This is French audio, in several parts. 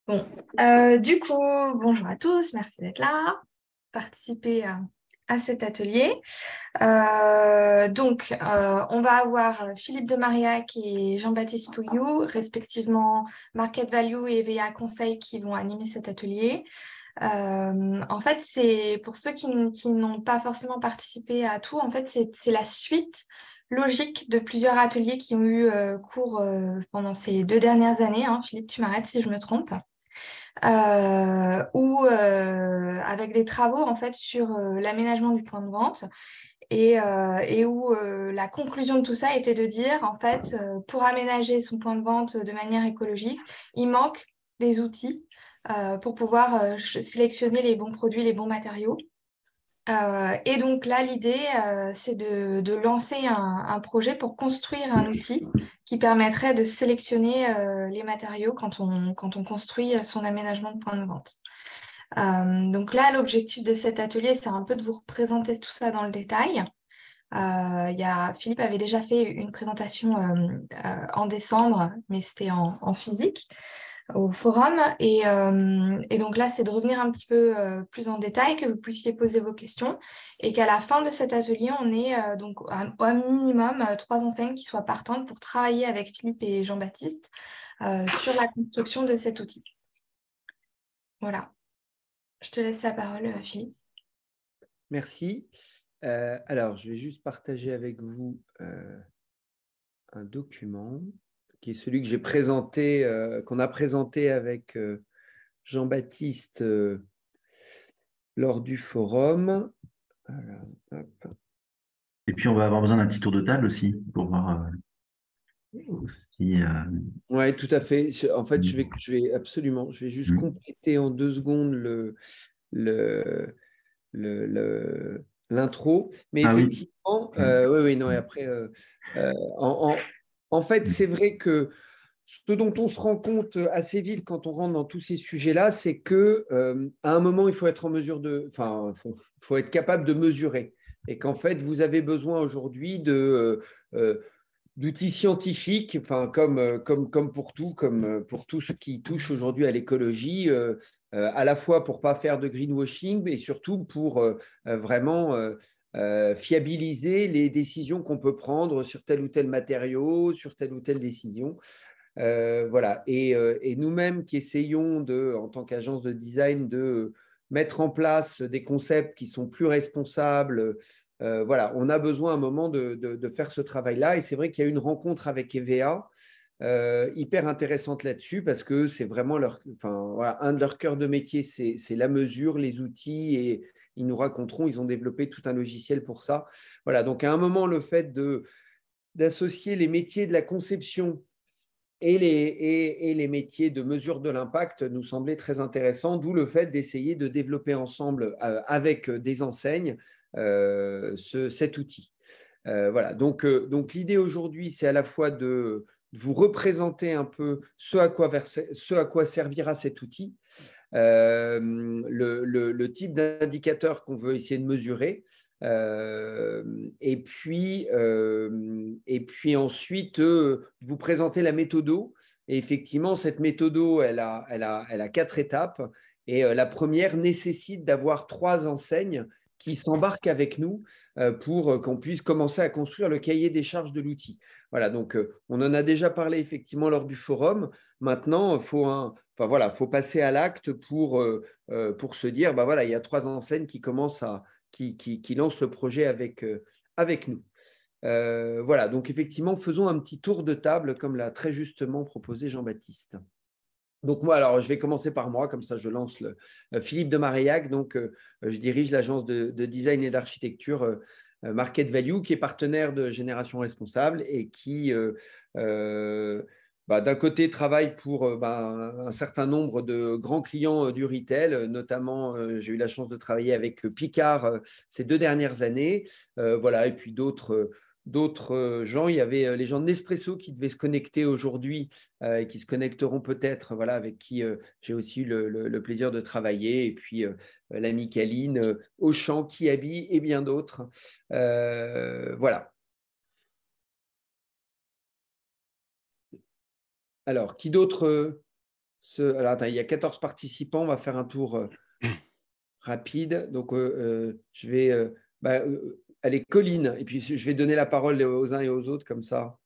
Bon, du coup, bonjour à tous, merci d'être là, participer à cet atelier. On va avoir Philippe de Marillac et Jean-Baptiste Pouillou, respectivement Market Value et EVA Conseil, qui vont animer cet atelier. En fait, c'est pour ceux qui n'ont pas forcément participé à tout, en fait, c'est la suite logique de plusieurs ateliers qui ont eu cours pendant ces 2 dernières années, hein. Philippe, tu m'arrêtes si je me trompe. Avec des travaux en fait sur l'aménagement du point de vente et où la conclusion de tout ça était de dire en fait pour aménager son point de vente de manière écologique, il manque des outils pour pouvoir sélectionner les bons produits, les bons matériaux. Et donc là, l'idée, c'est de lancer un projet pour construire un outil qui permettrait de sélectionner les matériaux quand on construit son aménagement de point de vente. Donc là, l'objectif de cet atelier, c'est un peu de vous représenter tout ça dans le détail. Philippe avait déjà fait une présentation en décembre, mais c'était en physique au forum. Et donc là, c'est de revenir un petit peu plus en détail, que vous puissiez poser vos questions et qu'à la fin de cet atelier, on ait donc au minimum 3 enseignes qui soient partantes pour travailler avec Philippe et Jean-Baptiste sur la construction de cet outil. Voilà. Je te laisse la parole, Philippe. Merci. Alors, je vais juste partager avec vous un document qui est celui que j'ai présenté, qu'on a présenté avec Jean-Baptiste lors du forum. Voilà, hop. Et puis, on va avoir besoin d'un petit tour de table aussi pour voir si. Oui, tout à fait. En fait, je vais absolument, je vais juste compléter en 2 secondes l'intro. Mais effectivement, oui, non, et après, en fait, c'est vrai que ce dont on se rend compte assez vite quand on rentre dans tous ces sujets-là, c'est que à un moment, il faut être en mesure faut être capable de mesurer. Et qu'en fait, vous avez besoin aujourd'hui d'outils scientifiques, comme pour tout ce qui touche aujourd'hui à l'écologie, à la fois pour ne pas faire de greenwashing, mais surtout pour vraiment fiabiliser les décisions qu'on peut prendre sur tel ou tel matériau, sur telle ou telle décision. Voilà. Et nous-mêmes qui essayons en tant qu'agence de design, de mettre en place des concepts qui sont plus responsables, voilà, on a besoin à un moment de faire ce travail-là. Et c'est vrai qu'il y a eu une rencontre avec EVA hyper intéressante là-dessus parce que c'est vraiment voilà, un de leurs cœurs de métier, c'est la mesure, les outils, et ils nous raconteront, ils ont développé tout un logiciel pour ça. Voilà, donc à un moment, le fait d'associer les métiers de la conception et les métiers de mesure de l'impact nous semblait très intéressant, d'où le fait d'essayer de développer ensemble avec des enseignes cet outil. Voilà, donc l'idée aujourd'hui, c'est à la fois de vous représenter un peu ce à quoi servira cet outil, le type d'indicateur qu'on veut essayer de mesurer, et puis ensuite vous présenter la méthodo. Et effectivement, cette méthodo, elle a 4 étapes. Et la première nécessite d'avoir 3 enseignes qui s'embarquent avec nous pour qu'on puisse commencer à construire le cahier des charges de l'outil. Voilà, donc on en a déjà parlé effectivement lors du forum. Maintenant, faut passer à l'acte pour se dire, bah voilà, il y a 3 enseignes qui commencent qui lancent le projet avec nous. Voilà, donc effectivement, faisons un petit tour de table, comme l'a très justement proposé Jean-Baptiste. Donc moi, alors je vais commencer par moi, comme ça je lance Philippe de Marillac. Donc je dirige l'agence de design et d'architecture Market Value, qui est partenaire de Génération Responsable et qui d'un côté travaille pour un certain nombre de grands clients du retail, notamment j'ai eu la chance de travailler avec Picard ces 2 dernières années, voilà, et puis d'autres gens. Il y avait les gens de Nespresso qui devaient se connecter aujourd'hui et qui se connecteront peut-être, voilà, avec qui j'ai aussi eu le plaisir de travailler, et puis l'amie Caline, Auchan, Kiabi et bien d'autres. Voilà. Alors, qui d'autre Alors, attends, il y a 14 participants. On va faire un tour rapide. Donc, je vais… allez, Colline. Et puis, je vais donner la parole aux uns et aux autres comme ça.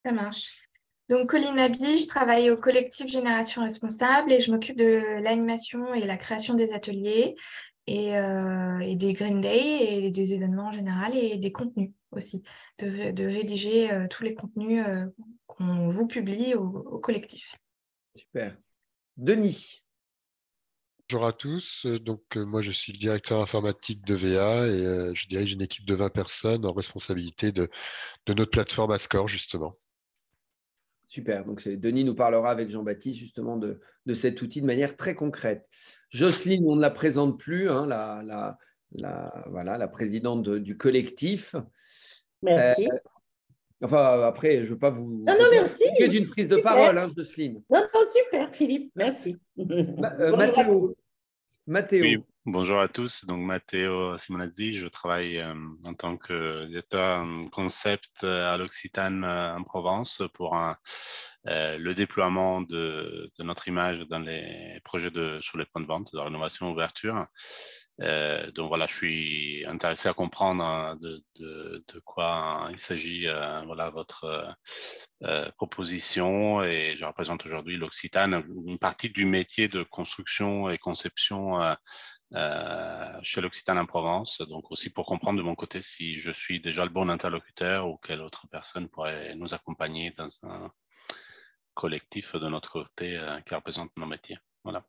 Ça marche. Donc, Colline Mabi, je travaille au collectif Génération Responsable et je m'occupe de l'animation et la création des ateliers et des Green Day et des événements en général et des contenus aussi, de rédiger tous les contenus qu'on vous publie au collectif. Super. Denis. Bonjour à tous. Moi, je suis le directeur informatique de VA et je dirige une équipe de 20 personnes en responsabilité de notre plateforme Ascore, justement. Super. Donc, Denis nous parlera avec Jean-Baptiste justement de cet outil de manière très concrète. Jocelyne, on ne la présente plus, hein, la présidente du collectif. Merci. Enfin, après, je ne veux pas vous… Non, merci. D'une prise de parole, hein, Jocelyne. Non, super, Philippe. Merci. Matteo. Oui, bonjour à tous. Donc, Matteo Simonazzi, je travaille en tant que directeur concept à l'Occitane en Provence pour le déploiement de notre image dans les projets sur les points de vente, de rénovation ouverture. Donc voilà, je suis intéressé à comprendre de quoi il s'agit, votre proposition, et je représente aujourd'hui l'Occitane, une partie du métier de construction et conception chez l'Occitane en Provence, donc aussi pour comprendre de mon côté si je suis déjà le bon interlocuteur ou quelle autre personne pourrait nous accompagner dans un collectif de notre côté qui représente nos métiers. Voilà.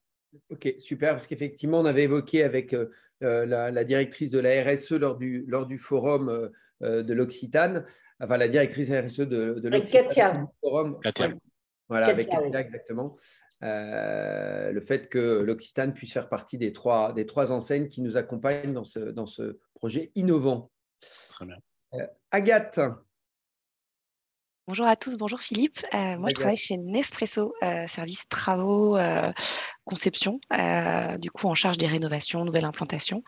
Ok, super, parce qu'effectivement, on avait évoqué avec la directrice de la RSE lors du forum de l'Occitane, enfin la directrice RSE de l'Occitane. Katia. Forum. Katia. Ouais, voilà, avec Katia, Katia, oui. exactement. Le fait que l'Occitane puisse faire partie des trois enseignes qui nous accompagnent dans ce projet innovant. Très bien. Agathe. Bonjour à tous, bonjour Philippe. Moi, je travaille chez Nespresso, service travaux, conception, du coup en charge des rénovations, nouvelles implantations.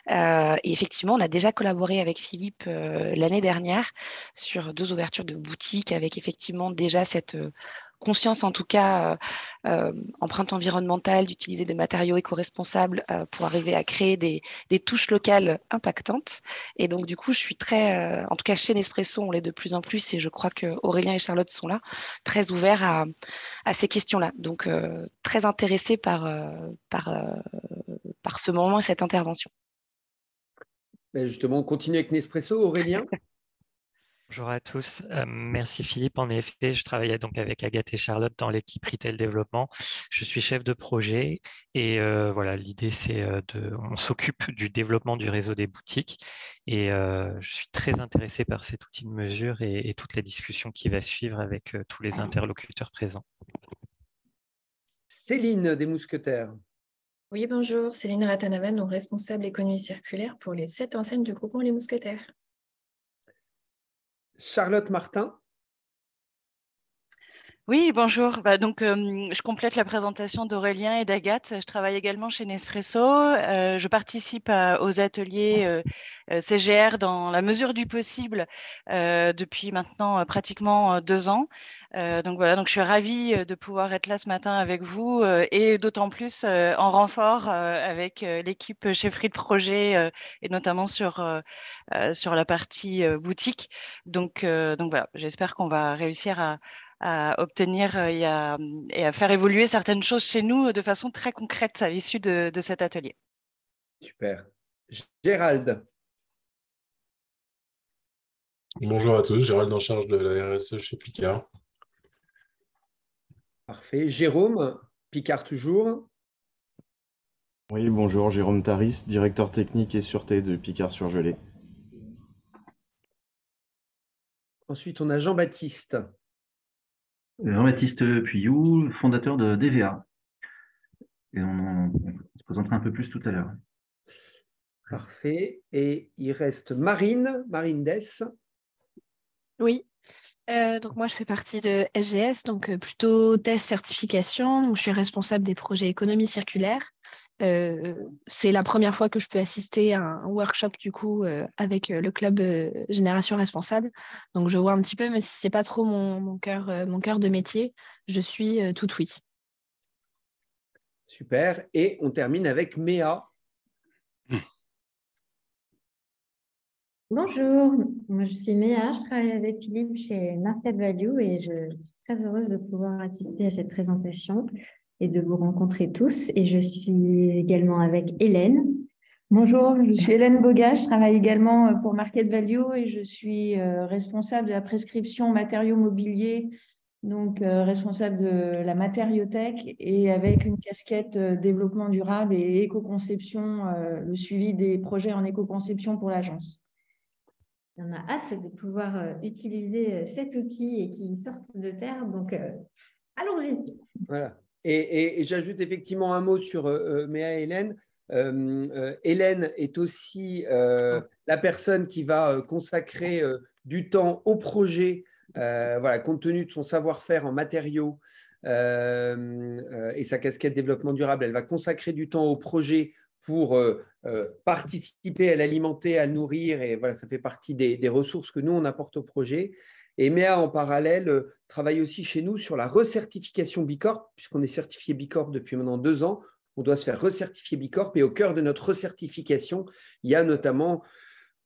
Et effectivement, on a déjà collaboré avec Philippe l'année dernière sur 2 ouvertures de boutiques avec effectivement déjà cette conscience, en tout cas, empreinte environnementale, d'utiliser des matériaux éco-responsables pour arriver à créer des touches locales impactantes. Et donc, du coup, je suis très, en tout cas chez Nespresso, on l'est de plus en plus, et je crois que Aurélien et Charlotte sont là, très ouverts à ces questions-là. Donc, très intéressés par ce moment et cette intervention. Ben justement, on continue avec Nespresso. Aurélien. Bonjour à tous. Merci Philippe. En effet, je travaille donc avec Agathe et Charlotte dans l'équipe Retail Développement. Je suis chef de projet et voilà, l'idée c'est on s'occupe du développement du réseau des boutiques et je suis très intéressé par cet outil de mesure et toute la discussion qui va suivre avec tous les interlocuteurs présents. Céline des Mousquetaires. Oui, bonjour, Céline Ratanavan, responsable économie circulaire pour les 7 enseignes du groupement Les Mousquetaires. Charlotte Martin. Oui, bonjour. Je complète la présentation d'Aurélien et d'Agathe. Je travaille également chez Nespresso. Je participe aux ateliers CGR dans la mesure du possible depuis maintenant pratiquement 2 ans. Donc je suis ravie de pouvoir être là ce matin avec vous et d'autant plus en renfort avec l'équipe chefferie de projet et notamment sur la partie boutique. Donc voilà, j'espère qu'on va réussir à obtenir et à faire évoluer certaines choses chez nous de façon très concrète à l'issue de cet atelier. Super. Gérald. Bonjour à tous, Gérald en charge de la RSE chez Picard. Parfait. Jérôme, Picard toujours. Oui, bonjour, Jérôme Taris, directeur technique et sûreté de Picard Surgelé. Ensuite, on a Jean-Baptiste. Jean-Baptiste Puyou, fondateur de DVA. Et on se présentera un peu plus tout à l'heure. Parfait. Et il reste Marine Dess. Oui. Donc moi, je fais partie de SGS, donc plutôt test certification. Donc, je suis responsable des projets économie circulaire. C'est la première fois que je peux assister à un workshop du coup avec le club Génération Responsable. Donc je vois un petit peu, mais si c'est pas trop mon cœur de métier, je suis tout oui. Super. Et on termine avec Méa. Bonjour, moi je suis Méa, je travaille avec Philippe chez Market Value et je suis très heureuse de pouvoir assister à cette présentation et de vous rencontrer tous. Et je suis également avec Hélène. Bonjour, je suis Hélène Boga, je travaille également pour Market Value et je suis responsable de la prescription matériaux mobiliers, donc responsable de la matériothèque et avec une casquette développement durable et éco-conception, le suivi des projets en éco-conception pour l'agence. On a hâte de pouvoir utiliser cet outil et qu'il sorte de terre, donc allons-y. Voilà. Et j'ajoute effectivement un mot sur Méa et Hélène. Hélène est aussi la personne qui va consacrer du temps au projet, voilà, compte tenu de son savoir-faire en matériaux et sa casquette développement durable. Elle va consacrer du temps au projet pour participer à l'alimenter, à le nourrir, et voilà, ça fait partie des ressources que nous, on apporte au projet. Et Méa, en parallèle, travaille aussi chez nous sur la recertification Bicorp, puisqu'on est certifié Bicorp depuis maintenant 2 ans. On doit se faire recertifier Bicorp, et au cœur de notre recertification, il y a notamment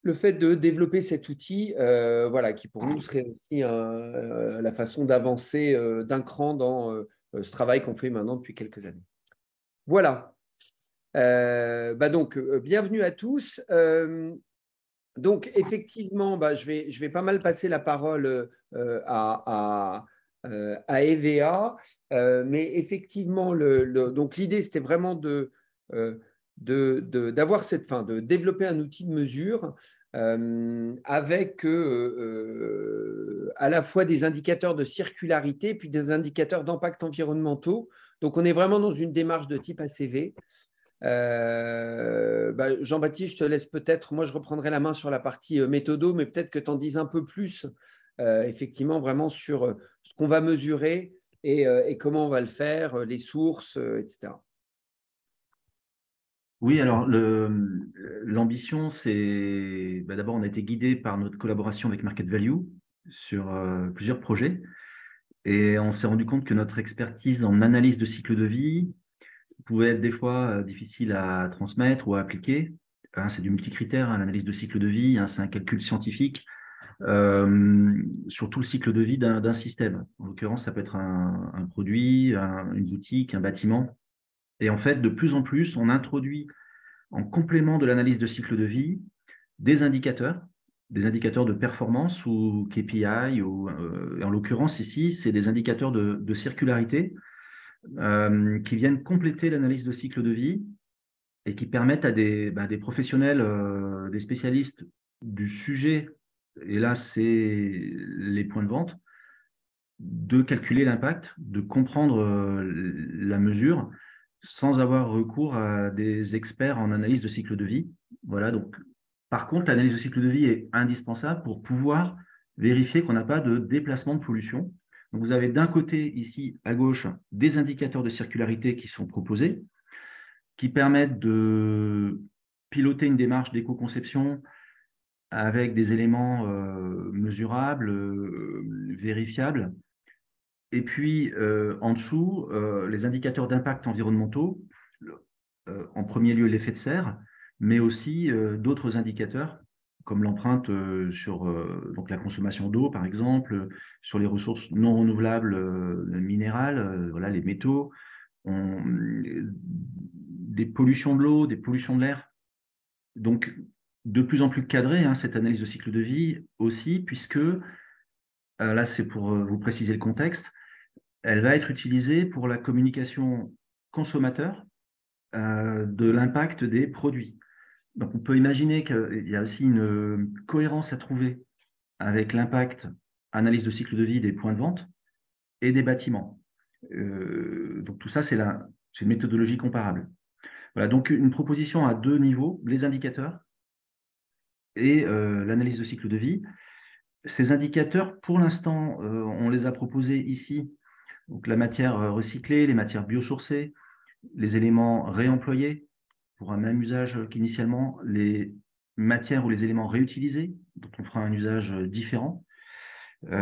le fait de développer cet outil, voilà, qui pour nous serait aussi la façon d'avancer d'un cran dans ce travail qu'on fait maintenant depuis quelques années. Voilà. Donc, bienvenue à tous. Donc, effectivement, je vais pas mal passer la parole à EVA, mais effectivement, donc l'idée, c'était vraiment de développer un outil de mesure avec à la fois des indicateurs de circularité puis des indicateurs d'impact environnementaux. Donc, on est vraiment dans une démarche de type ACV. Jean-Baptiste, je te laisse peut-être, moi je reprendrai la main sur la partie méthodo, mais peut-être que tu en dises un peu plus, effectivement, vraiment sur ce qu'on va mesurer et comment on va le faire, les sources, etc. Oui, alors l'ambition, c'est d'abord, on a été guidé par notre collaboration avec Market Value sur plusieurs projets et on s'est rendu compte que notre expertise en analyse de cycle de vie pouvait être des fois difficile à transmettre ou à appliquer. C'est du multicritère, l'analyse de cycle de vie, c'est un calcul scientifique sur tout le cycle de vie d'un système. En l'occurrence, ça peut être un produit, une boutique, un bâtiment. Et en fait, de plus en plus, on introduit en complément de l'analyse de cycle de vie des indicateurs de performance ou KPI, ou en l'occurrence ici, c'est des indicateurs de circularité qui viennent compléter l'analyse de cycle de vie et qui permettent à des professionnels, des spécialistes du sujet, et là c'est les points de vente, de calculer l'impact, de comprendre la mesure sans avoir recours à des experts en analyse de cycle de vie. Voilà, donc par contre, l'analyse de cycle de vie est indispensable pour pouvoir vérifier qu'on n'a pas de déplacement de pollution. Donc, vous avez d'un côté, ici, à gauche, des indicateurs de circularité qui sont proposés, qui permettent de piloter une démarche d'éco-conception avec des éléments mesurables, vérifiables. Et puis, en dessous, les indicateurs d'impact environnementaux, en premier lieu l'effet de serre, mais aussi d'autres indicateurs comme l'empreinte sur donc la consommation d'eau, par exemple, sur les ressources non renouvelables minérales, voilà, les métaux, des pollutions de l'eau, des pollutions de l'air. Donc, de plus en plus cadré, cette analyse de cycle de vie aussi, puisque, là, c'est pour vous préciser le contexte, elle va être utilisée pour la communication consommateur de l'impact des produits. Donc, on peut imaginer qu'il y a aussi une cohérence à trouver avec l'impact analyse de cycle de vie des points de vente et des bâtiments. Donc, tout ça, c'est une méthodologie comparable. Voilà, donc une proposition à 2 niveaux, les indicateurs et l'analyse de cycle de vie. Ces indicateurs, pour l'instant, on les a proposés ici. Donc, la matière recyclée, les matières biosourcées, les éléments réemployés pour un même usage qu'initialement, les matières ou les éléments réutilisés, dont on fera un usage différent, et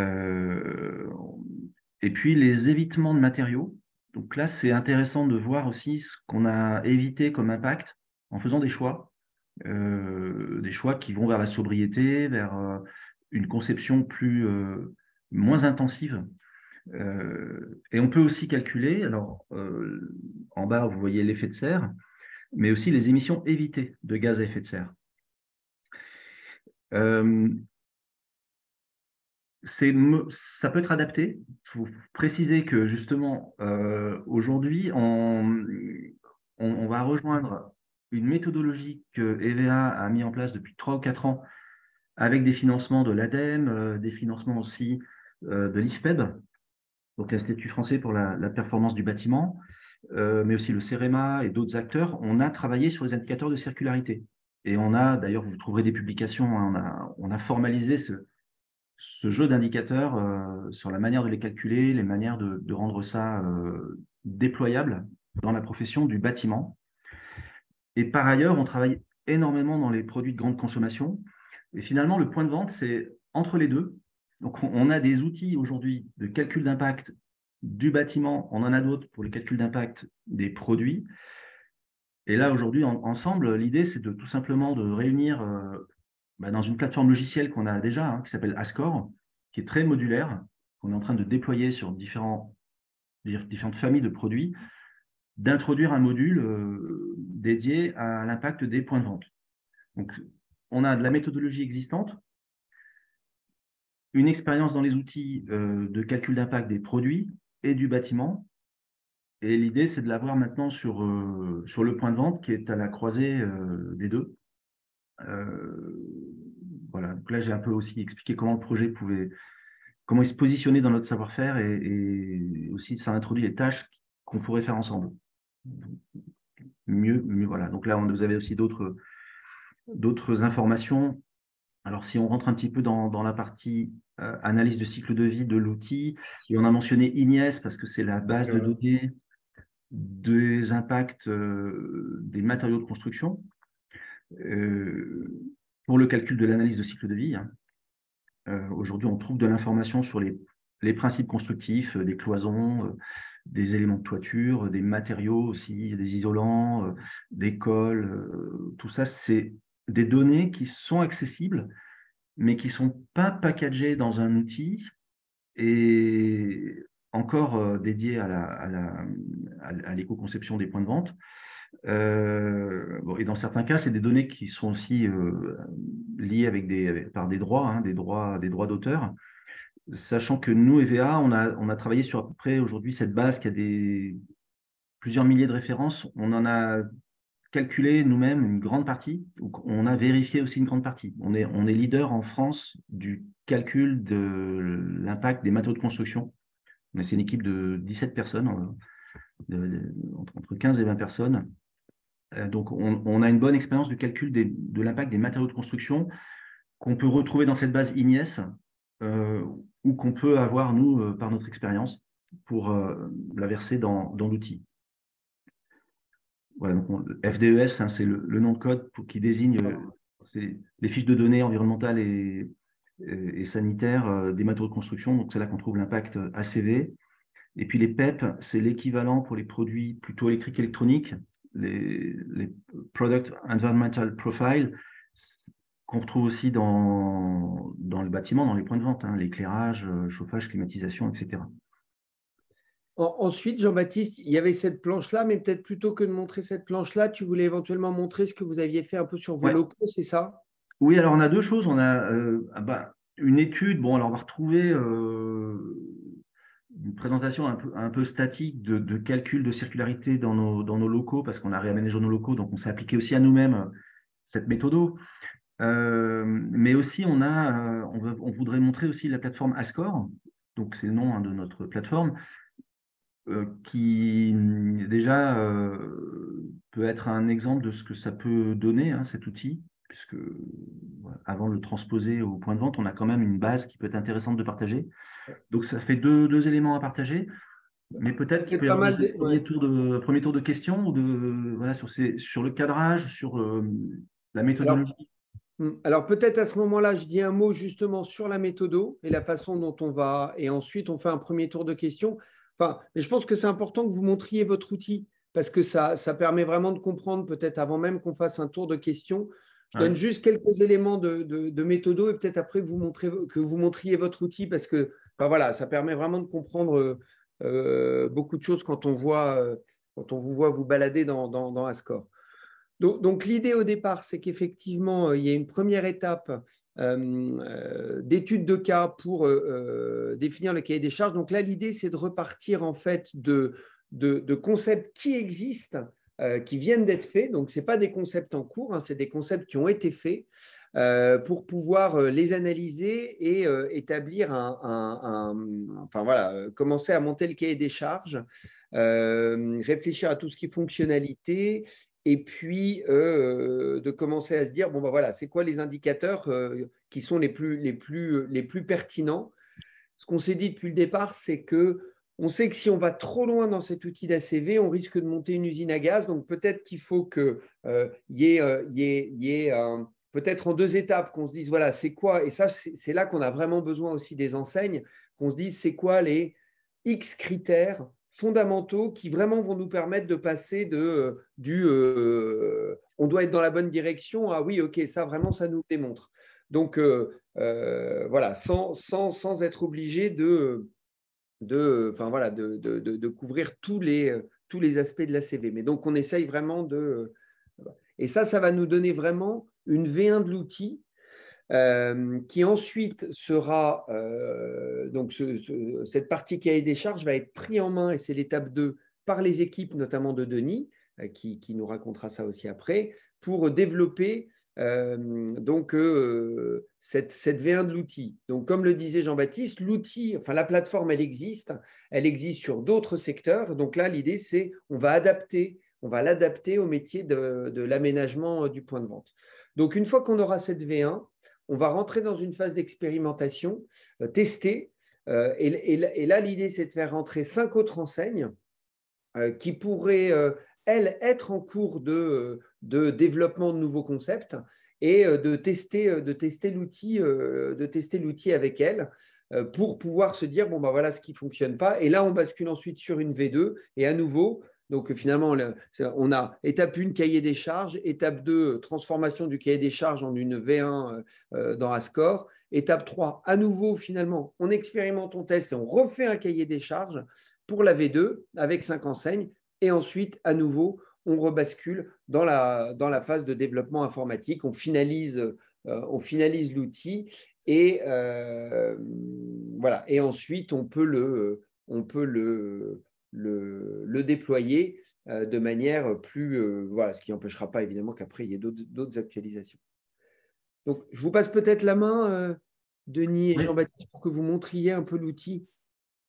puis les évitements de matériaux, Donc là, c'est intéressant de voir aussi ce qu'on a évité comme impact en faisant des choix qui vont vers la sobriété, vers une conception moins intensive. Et on peut aussi calculer, alors en bas, vous voyez l'effet de serre, mais aussi les émissions évitées de gaz à effet de serre. Ça peut être adapté. Il faut préciser que justement, aujourd'hui, on va rejoindre une méthodologie que EVA a mis en place depuis 3 ou 4 ans avec des financements de l'ADEME, des financements aussi de l'IFPEB, donc l'Institut français pour la performance du bâtiment, mais aussi le CEREMA et d'autres acteurs. On a travaillé sur les indicateurs de circularité. Et on a, d'ailleurs, vous trouverez des publications, hein, on a formalisé ce jeu d'indicateurs sur la manière de les calculer, les manières de rendre ça déployable dans la profession du bâtiment. Et par ailleurs, on travaille énormément dans les produits de grande consommation. Et finalement, le point de vente, c'est entre les deux. Donc, on a des outils aujourd'hui de calcul d'impact du bâtiment, on en a d'autres pour le calcul d'impact des produits. Et là, aujourd'hui, ensemble, l'idée, c'est de tout simplement de réunir dans une plateforme logicielle qu'on a déjà, hein, qui s'appelle Ascore, qui est très modulaire, qu'on est en train de déployer sur différentes familles de produits, d'introduire un module dédié à l'impact des points de vente. Donc, on a de la méthodologie existante, une expérience dans les outils de calcul d'impact des produits et du bâtiment. Et l'idée, c'est de l'avoir maintenant sur le point de vente qui est à la croisée des deux. Voilà. Donc là, j'ai un peu aussi expliqué comment le projet comment il se positionnait dans notre savoir-faire et aussi ça introduit les tâches qu'on pourrait faire ensemble. Mieux, voilà. Donc là, vous avez aussi d'autres informations. Alors, si on rentre un petit peu dans la partie analyse de cycle de vie de l'outil, et on a mentionné INIES parce que c'est la base de données des impacts des matériaux de construction pour le calcul de l'analyse de cycle de vie. Hein. Aujourd'hui, on trouve de l'information sur les principes constructifs, des cloisons, des éléments de toiture, des matériaux aussi, des isolants, des cols. Tout ça, c'est des données qui sont accessibles, mais qui ne sont pas packagées dans un outil et encore dédiées à l'éco-conception des points de vente. Et dans certains cas, c'est des données qui sont aussi liées par des droits, hein, des droits d'auteur. Sachant que nous, EVA, on a travaillé sur à peu près aujourd'hui cette base qui a plusieurs milliers de références. On en a calculé nous-mêmes une grande partie. Donc on a vérifié aussi une grande partie. On est leader en France du calcul de l'impact des matériaux de construction. C'est une équipe de 17 personnes, entre 15 et 20 personnes. Donc on a une bonne expérience du calcul de l'impact des matériaux de construction qu'on peut retrouver dans cette base INIES ou qu'on peut avoir, nous, par notre expérience, pour la verser dans l'outil. Voilà, donc FDES, hein, c'est le nom de code qui désigne les fiches de données environnementales et sanitaires des matériaux de construction. Donc c'est là qu'on trouve l'impact ACV. Et puis les PEP, c'est l'équivalent pour les produits plutôt électriques électroniques, les Product Environmental Profile, qu'on retrouve aussi dans le bâtiment, dans les points de vente, hein, l'éclairage, chauffage, climatisation, etc. Ensuite, Jean-Baptiste, il y avait cette planche-là, mais peut-être plutôt que de montrer cette planche-là, tu voulais éventuellement montrer ce que vous aviez fait un peu sur vos locaux, c'est ça? Oui, alors on a deux choses. On a une étude, alors on va retrouver une présentation un peu statique de calcul de circularité dans nos locaux, parce qu'on a réaménagé nos locaux, donc on s'est appliqué aussi à nous-mêmes cette méthode. Mais aussi, on voudrait montrer aussi la plateforme Ascore, donc c'est le nom de notre plateforme, qui déjà peut être un exemple de ce que ça peut donner, hein, cet outil, puisque avant de le transposer au point de vente, on a quand même une base qui peut être intéressante de partager. Donc ça fait deux éléments à partager, mais peut-être qu'il peut y avoir un premier tour de questions ou sur le cadrage, sur la méthodologie. Alors peut-être à ce moment-là, je dis un mot justement sur la méthodo et la façon dont on va, et ensuite on fait un premier tour de questions. mais je pense que c'est important que vous montriez votre outil parce que ça permet vraiment de comprendre, peut-être avant même qu'on fasse un tour de questions. Je donne juste quelques éléments de méthodo et peut-être après que vous montriez votre outil parce que voilà, ça permet vraiment de comprendre beaucoup de choses quand on vous voit vous balader dans Ascore. Donc l'idée au départ, c'est qu'effectivement, il y a une première étape d'étude de cas pour définir le cahier des charges. Donc là, l'idée, c'est de repartir en fait de concepts qui existent, qui viennent d'être faits. Donc, ce n'est pas des concepts en cours, hein, c'est des concepts qui ont été faits pour pouvoir les analyser et établir commencer à monter le cahier des charges, réfléchir à tout ce qui est fonctionnalité, et puis de commencer à se dire, c'est quoi les indicateurs qui sont les plus pertinents. Ce qu'on s'est dit depuis le départ, c'est qu'on sait que si on va trop loin dans cet outil d'ACV, on risque de monter une usine à gaz. Donc peut-être qu'il faut qu'il y ait peut-être en 2 étapes qu'on se dise, voilà, c'est quoi, et ça, c'est là qu'on a vraiment besoin aussi des enseignes, qu'on se dise, c'est quoi les X critères fondamentaux qui vraiment vont nous permettre de passer on doit être dans la bonne direction à oui, ok, ça vraiment, ça nous démontre. Donc, sans être obligé de couvrir tous les aspects de l'ACV. Mais donc, on essaye vraiment et ça va nous donner vraiment une V1 de l'outil qui ensuite sera, cette partie cahier des charges va être prise en main, et c'est l'étape 2, par les équipes, notamment de Denis, qui nous racontera ça aussi après, pour développer cette V1 de l'outil. Donc, comme le disait Jean-Baptiste, l'outil, la plateforme, elle existe sur d'autres secteurs. Donc là, l'idée, c'est on va l'adapter au métier de l'aménagement du point de vente. Donc, une fois qu'on aura cette V1, on va rentrer dans une phase d'expérimentation, tester. Et là, l'idée, c'est de faire rentrer 5 autres enseignes qui pourraient, elles, être en cours de développement de nouveaux concepts et de tester l'outil avec elles pour pouvoir se dire, voilà ce qui ne fonctionne pas. Et là, on bascule ensuite sur une V2 et à nouveau, donc finalement, on a étape 1, cahier des charges, étape 2, transformation du cahier des charges en une V1 dans Ascore, étape 3, à nouveau, finalement, on expérimente, on teste et on refait un cahier des charges pour la V2 avec 5 enseignes, et ensuite, à nouveau, on rebascule dans la phase de développement informatique, on finalise l'outil et et ensuite, on peut le déployer de manière plus… ce qui n'empêchera pas évidemment qu'après, il y ait d'autres actualisations. Donc, je vous passe peut-être la main, Denis et Jean-Baptiste, pour que vous montriez un peu l'outil.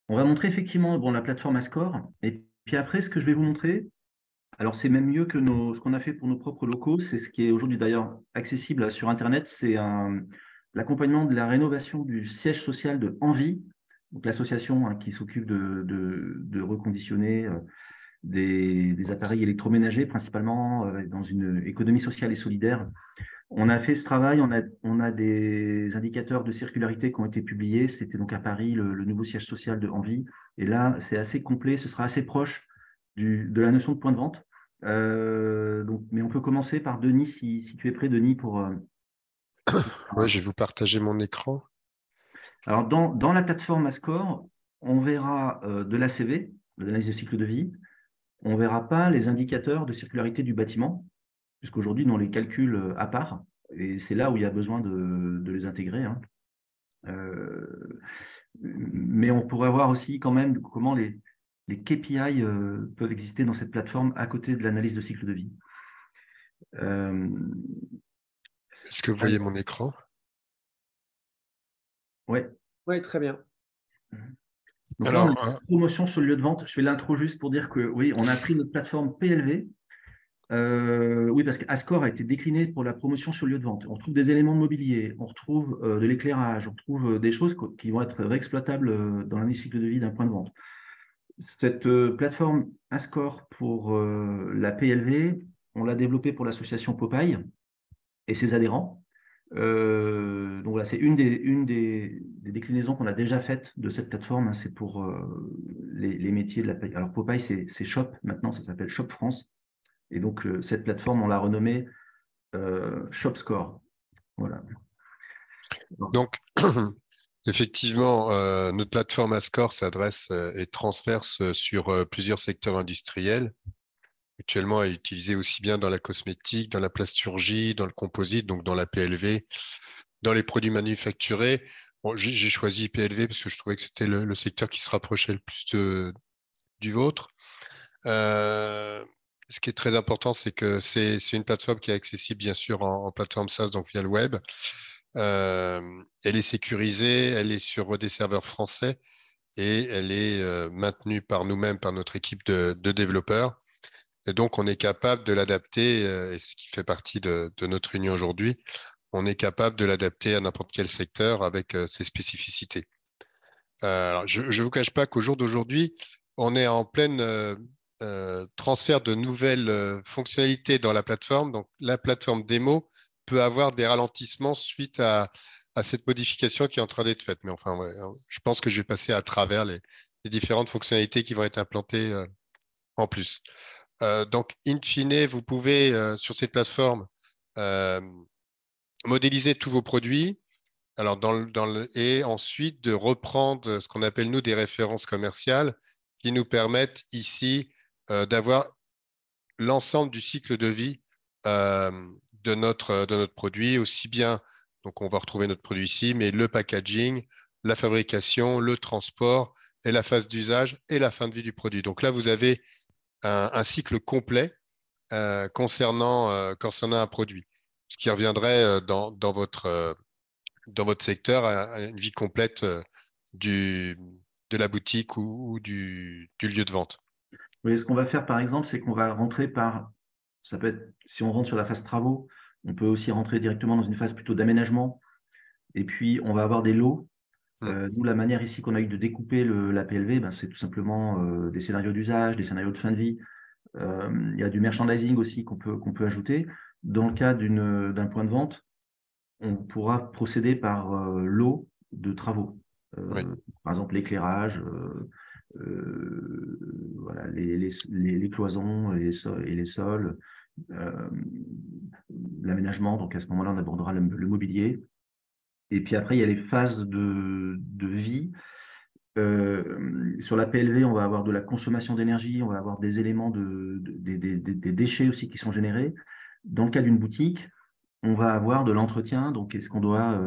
On va montrer effectivement la plateforme Ascore. Et puis après, ce que je vais vous montrer, alors c'est même mieux que ce qu'on a fait pour nos propres locaux, c'est ce qui est aujourd'hui d'ailleurs accessible sur Internet, c'est l'accompagnement de la rénovation du siège social de Envie, donc l'association qui s'occupe de reconditionner des appareils électroménagers, principalement dans une économie sociale et solidaire. On a fait ce travail, on a des indicateurs de circularité qui ont été publiés. C'était donc à Paris, le nouveau siège social de Envie. Et là, c'est assez complet, ce sera assez proche de la notion de point de vente. Mais on peut commencer par Denis, si tu es prêt, Denis, pour… Oui, je vais vous partager mon écran. Alors, dans la plateforme Ascore, on verra de l'ACV, de l'analyse de cycle de vie. On ne verra pas les indicateurs de circularité du bâtiment, puisqu'aujourd'hui, on les calcule à part. Et c'est là où il y a besoin de les intégrer. Mais on pourrait voir aussi quand même comment les KPI peuvent exister dans cette plateforme à côté de l'analyse de cycle de vie. Est-ce que vous voyez mon écran? Oui. Oui, très bien. Donc là, on a une promotion sur le lieu de vente. Je fais l'intro juste pour dire que oui, on a pris notre plateforme PLV. Oui, parce qu'Ascore a été décliné pour la promotion sur le lieu de vente. On retrouve des éléments de mobilier, on retrouve de l'éclairage, on retrouve des choses qui vont être réexploitables dans l'année cycle de vie d'un point de vente. Cette plateforme Ascore pour la PLV, on l'a développée pour l'association Popeye et ses adhérents. Donc voilà, c'est une des déclinaisons qu'on a déjà faites de cette plateforme, hein, c'est pour les métiers de la paye. Alors Popeye, c'est Shop, maintenant ça s'appelle Shop France. Et donc cette plateforme, on l'a renommée Shop Score. Voilà. Donc, effectivement, notre plateforme Ascore s'adresse et transverse sur plusieurs secteurs industriels. Actuellement, elle est utilisée aussi bien dans la cosmétique, dans la plasturgie, dans le composite, donc dans la PLV, dans les produits manufacturés. Bon, j'ai choisi PLV parce que je trouvais que c'était le secteur qui se rapprochait le plus du vôtre. Ce qui est très important, c'est que c'est une plateforme qui est accessible, bien sûr, en plateforme SaaS, donc via le web. Elle est sécurisée, elle est sur des serveurs français et elle est maintenue par nous-mêmes, par notre équipe de développeurs. Et donc, on est capable de l'adapter, et ce qui fait partie de notre réunion aujourd'hui, on est capable de l'adapter à n'importe quel secteur avec ses spécificités. Alors, je ne vous cache pas qu'au jour d'aujourd'hui, on est en pleine transfert de nouvelles fonctionnalités dans la plateforme. Donc, la plateforme démo peut avoir des ralentissements suite à cette modification qui est en train d'être faite. Mais enfin, ouais, je pense que je vais passer à travers les différentes fonctionnalités qui vont être implantées en plus. Donc, in fine, vous pouvez, sur cette plateforme, modéliser tous vos produits. Alors, et ensuite, de reprendre ce qu'on appelle, nous, des références commerciales qui nous permettent ici d'avoir l'ensemble du cycle de vie de notre produit, aussi bien, donc on va retrouver notre produit ici, mais le packaging, la fabrication, le transport et la phase d'usage et la fin de vie du produit. Donc là, vous avez un cycle complet concernant un produit, ce qui reviendrait dans votre secteur à une vie complète de la boutique ou du lieu de vente. Oui, ce qu'on va faire, par exemple, c'est qu'on va rentrer ça peut être, si on rentre sur la phase travaux, on peut aussi rentrer directement dans une phase plutôt d'aménagement. Et puis, on va avoir des lots. Nous, la manière ici qu'on a eu de découper la PLV, ben, c'est tout simplement des scénarios d'usage, des scénarios de fin de vie. Il y a du merchandising aussi qu'on peut ajouter. Dans le cas d'un point de vente, on pourra procéder par lot de travaux. Oui. Par exemple, l'éclairage, voilà, les cloisons et les sols, l'aménagement. Donc à ce moment-là, on abordera le mobilier. Et puis après, il y a les phases de vie. Sur la PLV, on va avoir de la consommation d'énergie, on va avoir des éléments des déchets aussi qui sont générés. Dans le cas d'une boutique, on va avoir de l'entretien, donc est-ce qu'on doit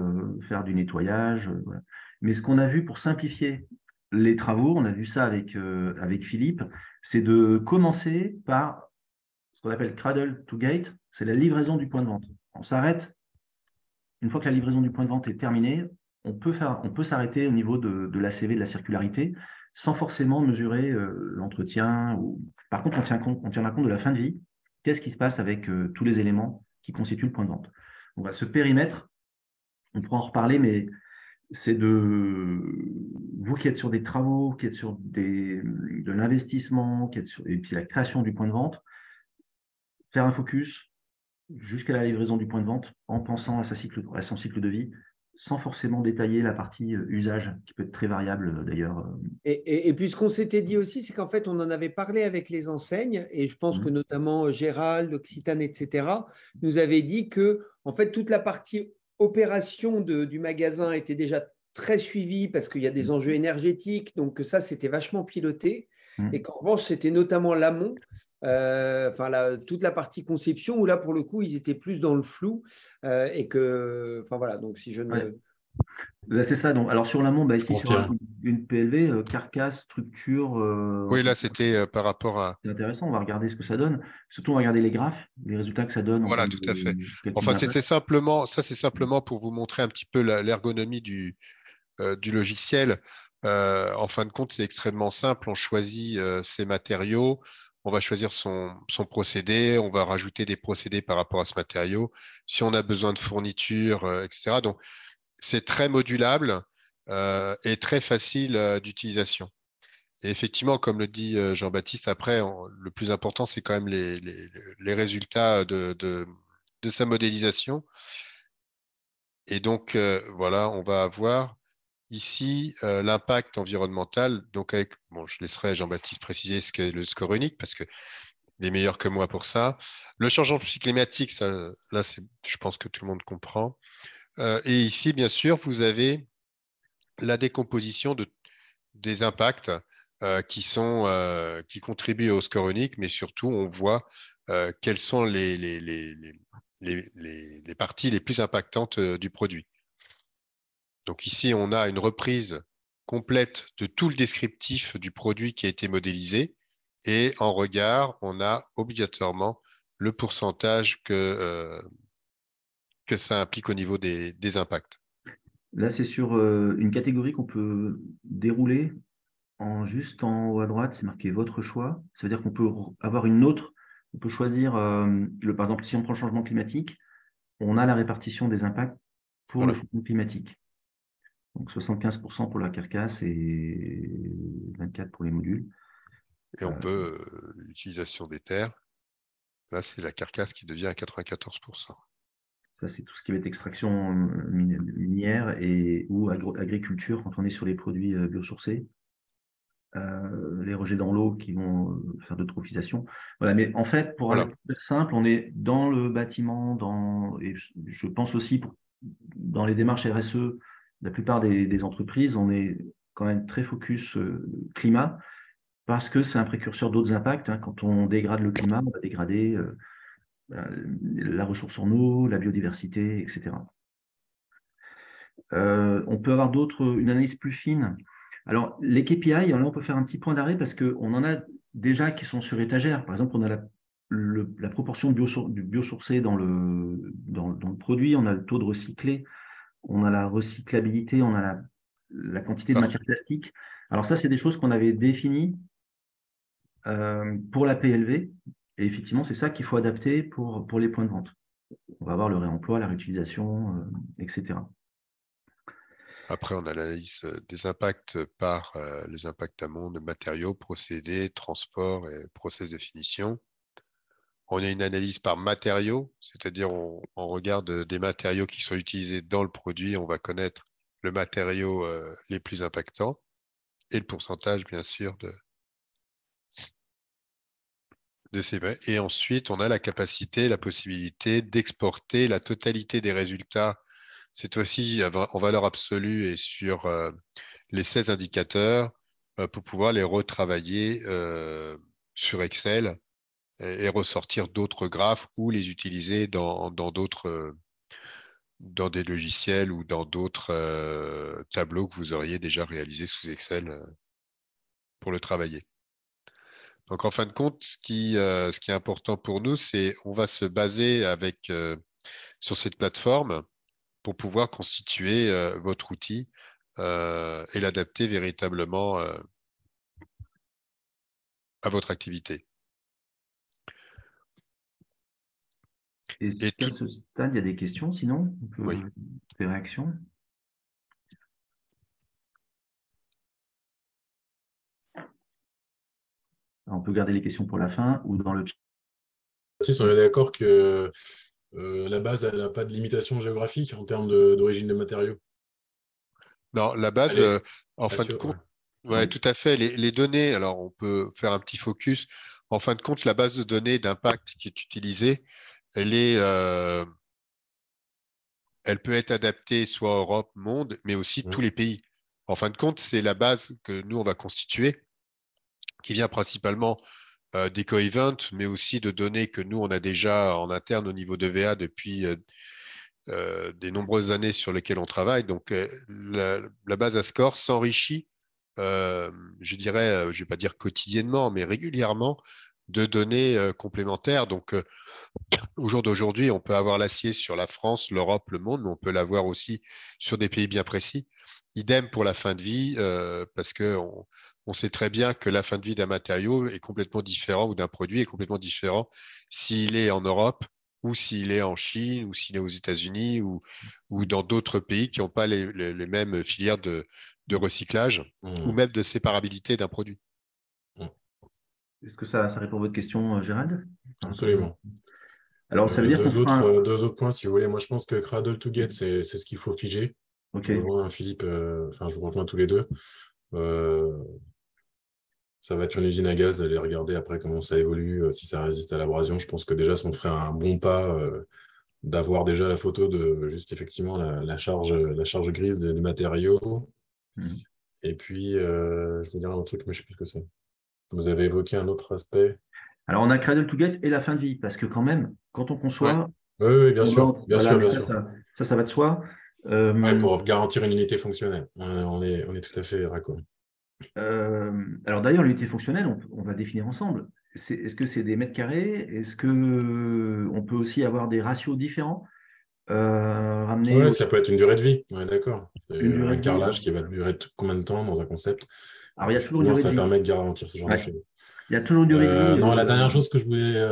faire du nettoyage, voilà. Mais ce qu'on a vu pour simplifier les travaux, on a vu ça avec Philippe, c'est de commencer par ce qu'on appelle cradle to gate, c'est la livraison du point de vente. On s'arrête, une fois que la livraison du point de vente est terminée, on peut s'arrêter au niveau de l'ACV, de la circularité, sans forcément mesurer l'entretien. Par contre, on tiendra compte de la fin de vie. Qu'est-ce qui se passe avec tous les éléments qui constituent le point de vente? On va ce périmètre, on pourra en reparler, mais c'est vous qui êtes sur des travaux, qui êtes sur de l'investissement, et puis la création du point de vente, faire un focus jusqu'à la livraison du point de vente en pensant à son cycle de vie, sans forcément détailler la partie usage, qui peut être très variable d'ailleurs. Et puis ce qu'on s'était dit aussi, c'est qu'en fait, on en avait parlé avec les enseignes, et je pense que notamment Gérald, Occitane, etc., nous avait dit que en fait, toute la partie opération du magasin était déjà très suivie parce qu'il y a des enjeux énergétiques, donc ça, c'était vachement piloté. Et qu'en revanche, c'était notamment l'amont, toute la partie conception, où là, pour le coup, ils étaient plus dans le flou. Et que, enfin voilà, donc si je ne… Ouais. Là, c'est ça. Donc, alors sur l'amont, ici, sur une PLV, carcasse, structure… oui, là, c'était par rapport à… C'est intéressant, on va regarder ce que ça donne. Surtout, on va regarder les graphes, les résultats que ça donne. Voilà, tout à fait. Enfin, c'est simplement pour vous montrer un petit peu l'ergonomie du logiciel. En fin de compte, c'est extrêmement simple. On choisit ses matériaux, on va choisir son procédé, on va rajouter des procédés par rapport à ce matériau. Si on a besoin de fournitures, etc. Donc, c'est très modulable et très facile d'utilisation. Et effectivement, comme le dit Jean-Baptiste, après, le plus important, c'est quand même les résultats de sa modélisation. Et donc, voilà, on va avoir ici l'impact environnemental. Donc, je laisserai Jean-Baptiste préciser ce qu'est le score unique parce qu'il est meilleur que moi pour ça. Le changement climatique, ça, là, je pense que tout le monde comprend. Et ici, bien sûr, vous avez la décomposition des impacts qui contribuent au score unique, mais surtout, on voit quelles sont les parties les plus impactantes du produit. Donc ici, on a une reprise complète de tout le descriptif du produit qui a été modélisé. Et en regard, on a obligatoirement le pourcentage que ça implique au niveau des impacts. Là, c'est sur une catégorie qu'on peut dérouler juste en haut à droite, c'est marqué votre choix. Ça veut dire qu'on peut avoir une autre, on peut choisir, par exemple, si on prend le changement climatique, on a la répartition des impacts pour le changement climatique. Donc 75% pour la carcasse et 24% pour les modules. Et on peut, l'utilisation des terres, là, c'est la carcasse qui devient à 94%. Ça, c'est tout ce qui va être extraction minière ou agriculture quand on est sur les produits biosourcés. Les rejets dans l'eau qui vont faire de l'eutrophisation. Voilà, mais en fait, pour aller plus simple, on est dans le bâtiment, et je pense aussi dans les démarches RSE, la plupart des entreprises, on est quand même très focus climat, parce que c'est un précurseur d'autres impacts. Hein. Quand on dégrade le climat, on va dégrader la ressource en eau, la biodiversité, etc. On peut avoir une analyse plus fine. Alors, les KPI, là, on peut faire un petit point d'arrêt parce qu'on en a déjà qui sont sur étagère. Par exemple, on a la proportion du biosourcé dans le produit, on a le taux de recyclé, on a la recyclabilité, on a la quantité de matière plastique. Alors ça, c'est des choses qu'on avait définies pour la PLV. Et effectivement, c'est ça qu'il faut adapter pour les points de vente. On va avoir le réemploi, la réutilisation, etc. Après, on a l'analyse des impacts par les impacts amont de matériaux, procédés, transport et process de finition. On a une analyse par matériaux, c'est-à-dire on regarde des matériaux qui sont utilisés dans le produit, on va connaître le matériau les plus impactants et le pourcentage, bien sûr, de ces. Et ensuite, on a la capacité, la possibilité d'exporter la totalité des résultats, cette fois-ci en valeur absolue et sur les 16 indicateurs, pour pouvoir les retravailler sur Excel et ressortir d'autres graphes ou les utiliser dans des logiciels ou dans d'autres tableaux que vous auriez déjà réalisés sous Excel pour le travailler. Donc, en fin de compte, ce qui est important pour nous, c'est on va se baser sur cette plateforme pour pouvoir constituer votre outil et l'adapter véritablement à votre activité. Et à ce stade, il y a des questions, sinon on peut des réactions. On peut garder les questions pour la fin ou dans le chat. On est d'accord que la base, elle n'a pas de limitation géographique en termes d'origine des matériaux. Non, la base, en fin de compte, tout à fait. Les données, alors on peut faire un petit focus. En fin de compte, la base de données d'impact qui est utilisée, elle peut être adaptée soit Europe, monde, mais aussi tous les pays. En fin de compte, c'est la base que nous, on va constituer, qui vient principalement d'EcoEvent, mais aussi de données que nous, on a déjà en interne au niveau de VA depuis des nombreuses années sur lesquelles on travaille. Donc, la base à score s'enrichit, je dirais, je ne vais pas dire quotidiennement, mais régulièrement, de données complémentaires. Donc, au jour d'aujourd'hui, on peut avoir l'acier sur la France, l'Europe, le monde, mais on peut l'avoir aussi sur des pays bien précis. Idem pour la fin de vie, parce qu'on sait très bien que la fin de vie d'un matériau est complètement différent ou d'un produit est complètement différent s'il est en Europe ou s'il est en Chine ou s'il est aux États-Unis ou dans d'autres pays qui n'ont pas les mêmes filières de recyclage ou même de séparabilité d'un produit. Est-ce que ça répond à votre question, Gérald? Absolument. Alors, ça veut dire qu'on fera un... Deux autres points, si vous voulez. Moi, je pense que Cradle to Get, c'est ce qu'il faut figer. Ok. Je rejoins Philippe, je vous rejoins tous les deux. Ça va être une usine à gaz, aller regarder après comment ça évolue, si ça résiste à l'abrasion. Je pense que déjà, ça me ferait un bon pas d'avoir déjà la photo de juste effectivement la charge grise des matériaux. Et puis, je vais dire un autre truc, mais je ne sais plus ce que c'est. Vous avez évoqué un autre aspect. Alors, on a Cradle to Get et la fin de vie, parce que quand même, quand on conçoit... Oui, bien sûr. Ça va de soi. Pour garantir une unité fonctionnelle. On est tout à fait raccord. Alors d'ailleurs, l'unité fonctionnelle, on va définir ensemble. Est-ce que c'est des mètres carrés? Est-ce qu'on peut aussi avoir des ratios différents? Oui, ça peut être une durée de vie, on est d'accord. C'est un carrelage qui va durer combien de temps dans un concept? Alors, il y a toujours une durée de vie. Ça permet de garantir ce genre de choses. Il y a toujours une durée de vie. Non, la dernière chose que je voulais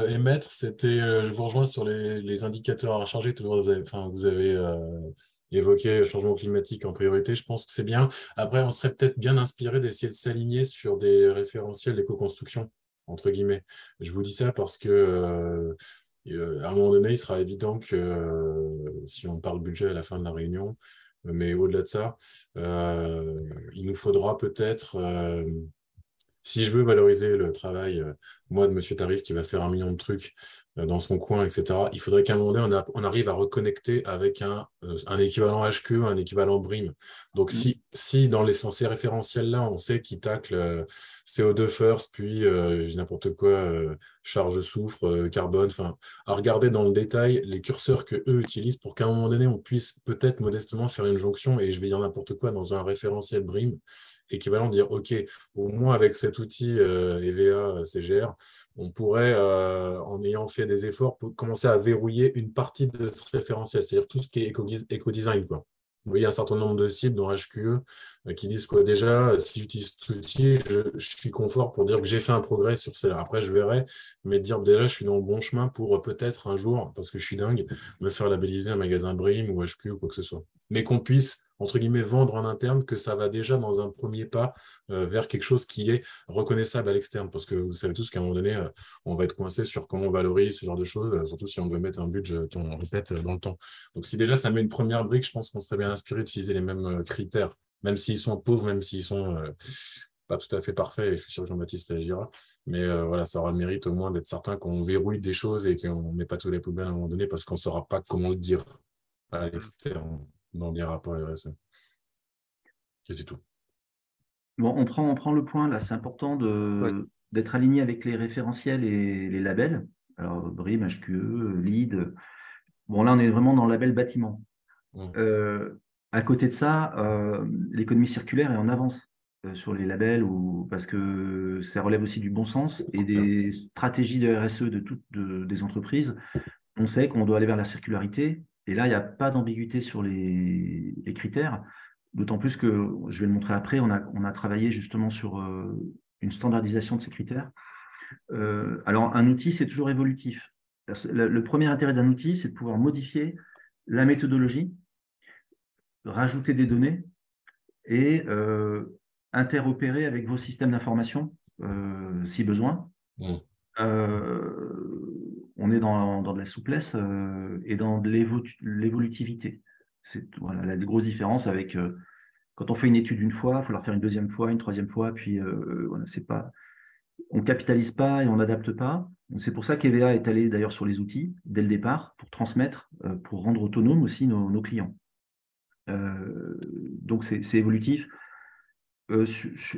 émettre, c'était, je vous rejoins sur les indicateurs à recharger. Vous avez évoqué le changement climatique en priorité. Je pense que c'est bien. Après, on serait peut-être bien inspiré d'essayer de s'aligner sur des référentiels d'éco-construction, entre guillemets. Je vous dis ça parce que à un moment donné, il sera évident que si on parle budget à la fin de la réunion, mais au-delà de ça, il nous faudra peut-être, si je veux valoriser le travail, moi, de M. Taris, qui va faire 1 million de trucs dans son coin, etc., il faudrait qu'à un moment donné, on arrive à reconnecter avec un équivalent HQE, un équivalent BRIM. Donc, si dans ces référentiels-là, on sait qu'ils taclent CO2 first, puis n'importe quoi, charge soufre, carbone, à regarder dans le détail les curseurs qu'eux utilisent pour qu'à un moment donné, on puisse peut-être modestement faire une jonction, et je vais dire n'importe quoi, dans un référentiel BRIM, équivalent, dire, OK, au moins avec cet outil EVA CGR, on pourrait, en ayant fait des efforts, commencer à verrouiller une partie de ce référentiel, c'est-à-dire tout ce qui est éco-design, quoi. Vous voyez un certain nombre de cibles dans HQE qui disent quoi déjà, si j'utilise cet outil, je suis confort pour dire que j'ai fait un progrès sur celle-là. Après, je verrai, mais dire déjà, je suis dans le bon chemin pour peut-être un jour, parce que je suis dingue, me faire labelliser un magasin BRIM ou HQE ou quoi que ce soit. Mais qu'on puisse, entre guillemets, vendre en interne, que ça va déjà dans un premier pas vers quelque chose qui est reconnaissable à l'externe. Parce que vous savez tous qu'à un moment donné, on va être coincé sur comment on valorise ce genre de choses, surtout si on veut mettre un budget qu'on répète dans le temps. Donc si déjà ça met une première brique, je pense qu'on serait bien inspiré d'utiliser les mêmes critères, même s'ils sont pauvres, même s'ils sont pas tout à fait parfaits, et je suis sûr que Jean-Baptiste réagira. Mais voilà, ça aura le mérite au moins d'être certain qu'on verrouille des choses et qu'on ne met pas tous les poubelles à un moment donné parce qu'on ne saura pas comment le dire à l'externe dans des rapports RSE. C'est tout. Bon, on prend le point là, c'est important d'être aligné avec les référentiels et les labels. Alors, BRIM, HQE, LEED. Bon, là, on est vraiment dans le label bâtiment. À côté de ça, l'économie circulaire est en avance sur les labels parce que ça relève aussi du bon sens et des stratégies de RSE des entreprises. On sait qu'on doit aller vers la circularité. Et là, il n'y a pas d'ambiguïté sur les critères. D'autant plus que, je vais le montrer après, on a travaillé justement sur une standardisation de ces critères. Alors, un outil, c'est toujours évolutif. Le premier intérêt d'un outil, c'est de pouvoir modifier la méthodologie, rajouter des données et interopérer avec vos systèmes d'information si besoin. On est dans de la souplesse et dans de l'évolutivité. C'est voilà, la grosse différence avec quand on fait une étude une fois, il faut la refaire une deuxième fois, une troisième fois, puis voilà, on ne capitalise pas et on n'adapte pas. C'est pour ça qu'EVA est allé d'ailleurs sur les outils dès le départ pour transmettre, pour rendre autonomes aussi nos clients. Donc c'est évolutif.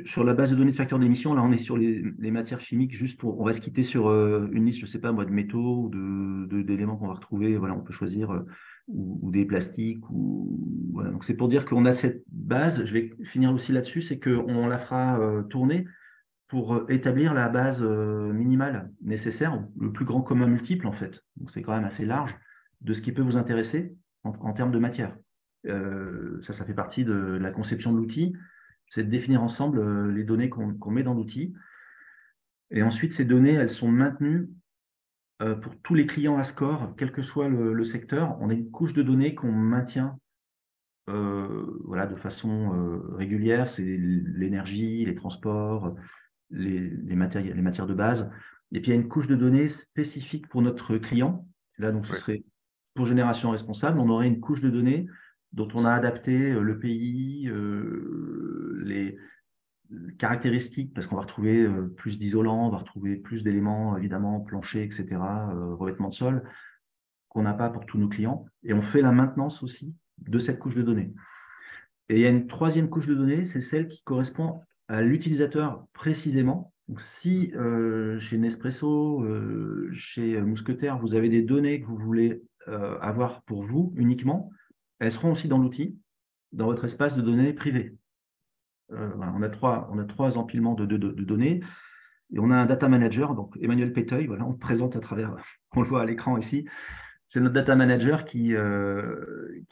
Sur la base de données de facteurs d'émission, là on est sur les matières chimiques, on va se quitter sur une liste, je ne sais pas moi, de métaux ou d'éléments qu'on va retrouver. Voilà, on peut choisir ou des plastiques. Voilà. Donc c'est pour dire qu'on a cette base. Je vais finir aussi là-dessus, c'est qu'on la fera tourner pour établir la base minimale nécessaire, le plus grand commun multiple en fait. Donc c'est quand même assez large de ce qui peut vous intéresser en termes de matière. Ça fait partie de la conception de l'outil. C'est de définir ensemble les données qu'on met dans l'outil. Et ensuite, ces données, elles sont maintenues pour tous les clients à score, quel que soit le secteur. On a une couche de données qu'on maintient voilà, de façon régulière. C'est l'énergie, les transports, les matières de base. Et puis, il y a une couche de données spécifique pour notre client. Là, donc, ce serait pour génération responsable. On aurait une couche de données dont on a adapté le pays, les caractéristiques, parce qu'on va retrouver plus d'isolants, on va retrouver plus d'éléments, évidemment, plancher, etc., revêtement de sol, qu'on n'a pas pour tous nos clients. Et on fait la maintenance aussi de cette couche de données. Et il y a une troisième couche de données, c'est celle qui correspond à l'utilisateur précisément. Donc, si chez Nespresso, chez Mousquetaire, vous avez des données que vous voulez avoir pour vous uniquement, elles seront aussi dans l'outil, dans votre espace de données privé. Voilà, on a trois empilements de données et on a un data manager, donc Emmanuel Péteuil, voilà, on le présente à travers, on le voit à l'écran ici. C'est notre data manager qui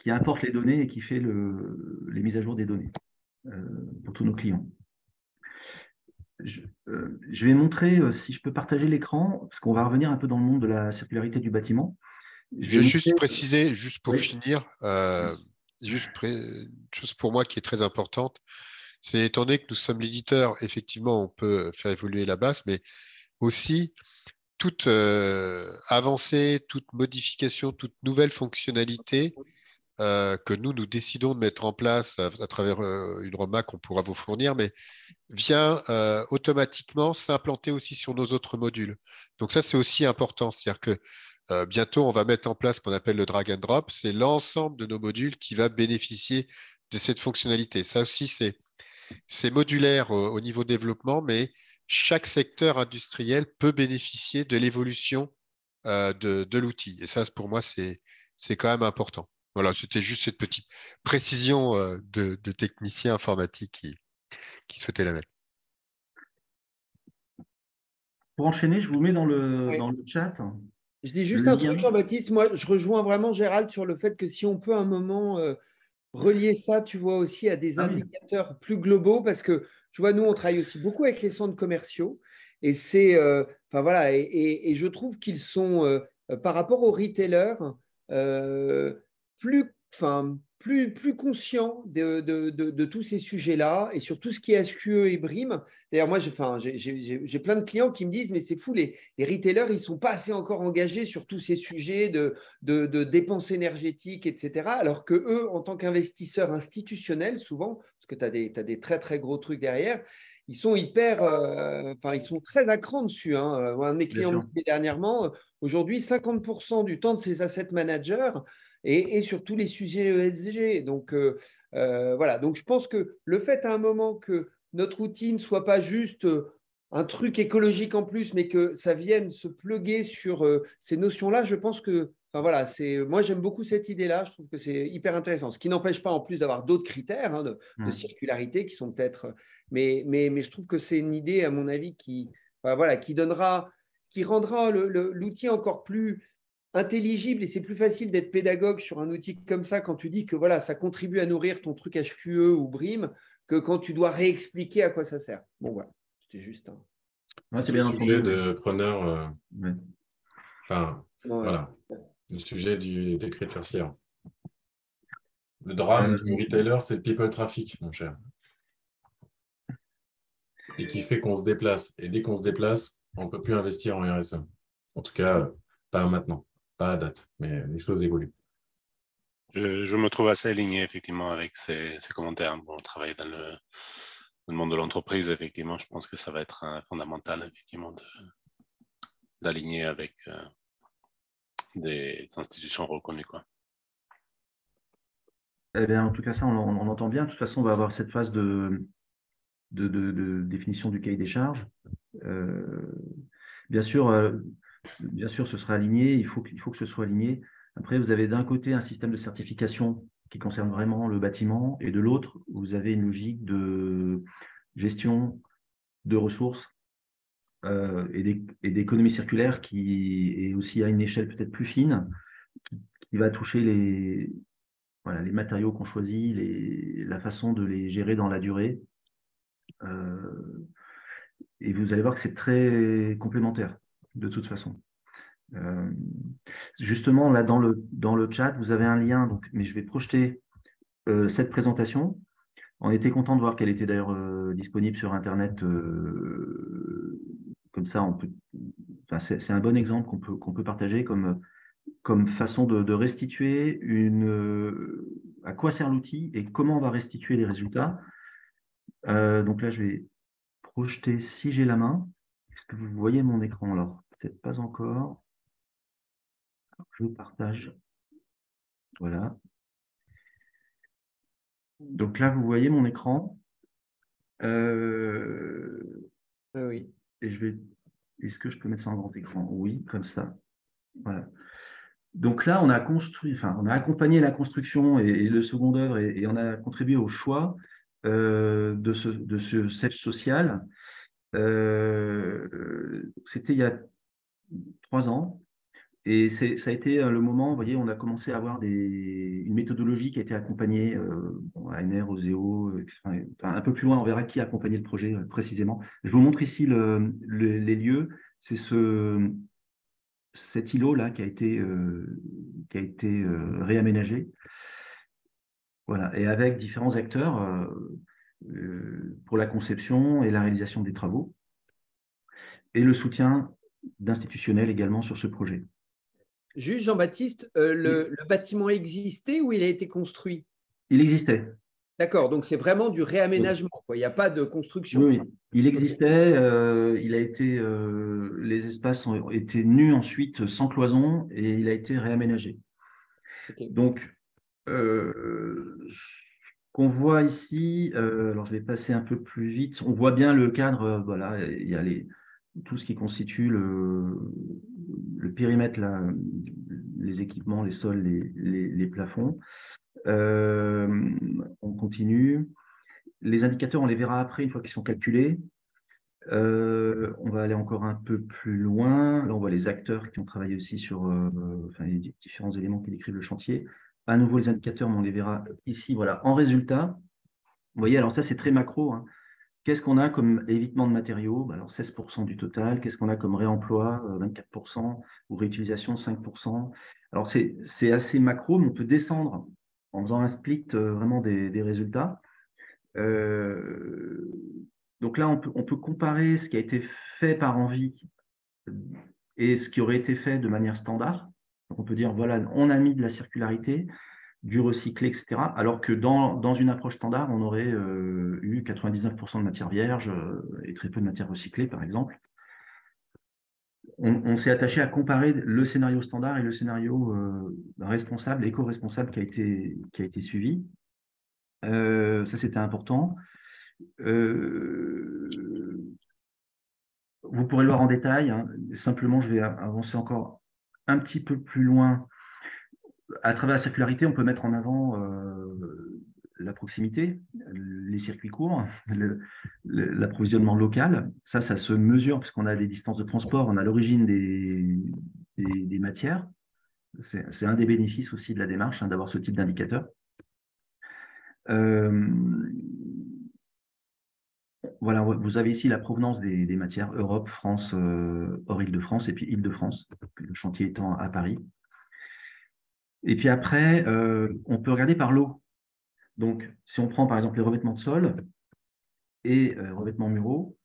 importe les données et qui fait les mises à jour des données pour tous nos clients. Je vais montrer, si je peux partager l'écran, parce qu'on va revenir un peu dans le monde de la circularité du bâtiment. Je vais juste préciser, juste pour finir, une chose pour moi qui est très importante, c'est étant donné que nous sommes l'éditeur, effectivement, on peut faire évoluer la base, mais aussi toute avancée, toute modification, toute nouvelle fonctionnalité que nous décidons de mettre en place à travers une roadmap qu'on pourra vous fournir, mais vient automatiquement s'implanter aussi sur nos autres modules. Donc ça, c'est aussi important. C'est-à-dire que bientôt, on va mettre en place ce qu'on appelle le drag and drop. C'est l'ensemble de nos modules qui va bénéficier de cette fonctionnalité. Ça aussi, c'est modulaire au niveau développement, mais chaque secteur industriel peut bénéficier de l'évolution de l'outil. Et ça, pour moi, c'est quand même important. Voilà, c'était juste cette petite précision de technicien informatique qui souhaitait la mettre. Pour enchaîner, je vous mets dans le chat. Je dis juste un truc, Jean-Baptiste. Moi, je rejoins vraiment Gérald sur le fait que si on peut un moment relier ça, tu vois, aussi à des indicateurs plus globaux, parce que, tu vois, nous, on travaille aussi beaucoup avec les centres commerciaux. Et c'est, enfin voilà, et je trouve qu'ils sont, par rapport aux retailers, plus conscients de tous ces sujets-là et sur tout ce qui est SQE et BRIM. D'ailleurs, moi, j'ai plein de clients qui me disent, mais c'est fou, les retailers, ils ne sont pas assez encore engagés sur tous ces sujets de dépenses énergétiques, etc. Alors que eux, en tant qu'investisseurs institutionnels, souvent, parce que tu as des très, très gros trucs derrière, ils sont ils sont très à cran dessus. Hein. Un de mes clients me disait dernièrement, aujourd'hui, 50% du temps de ces asset managers et sur tous les sujets ESG. Donc, voilà. Donc, je pense que le fait à un moment que notre outil ne soit pas juste un truc écologique en plus, mais que ça vienne se pluguer sur ces notions-là, je pense que, enfin, voilà, moi, j'aime beaucoup cette idée-là. Je trouve que c'est hyper intéressant. Ce qui n'empêche pas en plus d'avoir d'autres critères de circularité qui sont peut-être… Mais je trouve que c'est une idée, à mon avis, qui rendra l'outil encore plus intelligible, et c'est plus facile d'être pédagogue sur un outil comme ça quand tu dis que voilà, ça contribue à nourrir ton truc HQE ou BRIM que quand tu dois réexpliquer à quoi ça sert. Bon, voilà, c'était juste un… C'est bien le sujet de preneur. Voilà, le sujet des critères tertiaires. Le drame du retailer, c'est le people traffic, mon cher. Et qui fait qu'on se déplace. Et dès qu'on se déplace, on ne peut plus investir en RSE. En tout cas, pas maintenant, pas à date, mais les choses évoluent. Je me trouve assez aligné, effectivement, avec ces commentaires. Bon, on travaille dans le monde de l'entreprise, effectivement. Je pense que ça va être fondamental, effectivement, d'aligner avec des institutions reconnues, quoi. Eh bien, en tout cas, ça, on entend bien. De toute façon, on va avoir cette phase de définition du cahier des charges. Bien sûr, ce sera aligné. Il faut que ce soit aligné. Après, vous avez d'un côté un système de certification qui concerne vraiment le bâtiment, et de l'autre, vous avez une logique de gestion de ressources et d'économie circulaire qui est aussi à une échelle peut-être plus fine, qui va toucher les matériaux qu'on choisit, la façon de les gérer dans la durée. Et vous allez voir que c'est très complémentaire, de toute façon. Justement, là, dans le chat, vous avez un lien, donc, mais je vais projeter cette présentation. On était content de voir qu'elle était d'ailleurs disponible sur Internet comme ça, c'est un bon exemple qu'on peut partager comme façon de restituer à quoi sert l'outil et comment on va restituer les résultats. Donc là, je vais projeter si j'ai la main. Est-ce que vous voyez mon écran? Alors, peut-être pas encore. Je partage. Voilà. Donc là, vous voyez mon écran. Oui. Et est-ce que je peux mettre ça en grand écran? Oui, comme ça. Voilà. Donc là, on a accompagné la construction et le second œuvre et on a contribué au choix de ce siège social. C'était il y a 3 ans. Et ça a été le moment, vous voyez, on a commencé à avoir une méthodologie qui a été accompagnée, ANR, OSEO, etc. Enfin, un peu plus loin, on verra qui a accompagné le projet précisément. Je vous montre ici les lieux. C'est cet îlot-là qui a été réaménagé. Voilà, et avec différents acteurs pour la conception et la réalisation des travaux, et le soutien d'institutionnels également sur ce projet. Juste, Jean-Baptiste, le bâtiment existait ou il a été construit? Il existait. D'accord, donc c'est vraiment du réaménagement, quoi. Il n'y a pas de construction. Oui, il existait, les espaces ont été nus ensuite sans cloison et il a été réaménagé. Okay. Donc, ce qu'on voit ici, alors je vais passer un peu plus vite, on voit bien le cadre, voilà, il y a tout ce qui constitue le périmètre, là, les équipements, les sols, les plafonds. On continue. Les indicateurs, on les verra après, une fois qu'ils sont calculés. On va aller encore un peu plus loin. Là, on voit les acteurs qui ont travaillé aussi sur les différents éléments qui décrivent le chantier. À nouveau, les indicateurs, mais on les verra ici. Voilà. En résultat, vous voyez, alors ça, c'est très macro, hein. Qu'est-ce qu'on a comme évitement de matériaux? Alors, 16% du total. Qu'est-ce qu'on a comme réemploi? 24%. Ou réutilisation, 5%. Alors, c'est assez macro, mais on peut descendre en faisant un split vraiment des résultats. Donc là, on peut comparer ce qui a été fait par envie et ce qui aurait été fait de manière standard. Donc on peut dire, voilà, on a mis de la circularité, du recyclé, etc. Alors que dans une approche standard, on aurait eu 99% de matière vierge et très peu de matière recyclée, par exemple. On s'est attaché à comparer le scénario standard et le scénario responsable, éco-responsable qui a été suivi. Ça, c'était important. Vous pourrez le voir en détail, hein. Simplement, je vais avancer encore un petit peu plus loin. À travers la circularité, on peut mettre en avant la proximité, les circuits courts, l'approvisionnement local. Ça se mesure parce qu'on a des distances de transport, on a l'origine des matières. C'est un des bénéfices aussi de la démarche, hein, d'avoir ce type d'indicateur. Voilà, vous avez ici la provenance des matières Europe, France, hors Île-de-France, et puis Île-de-France, le chantier étant à Paris. Et puis après, on peut regarder par lot. Donc, si on prend par exemple les revêtements de sol et revêtements muraux,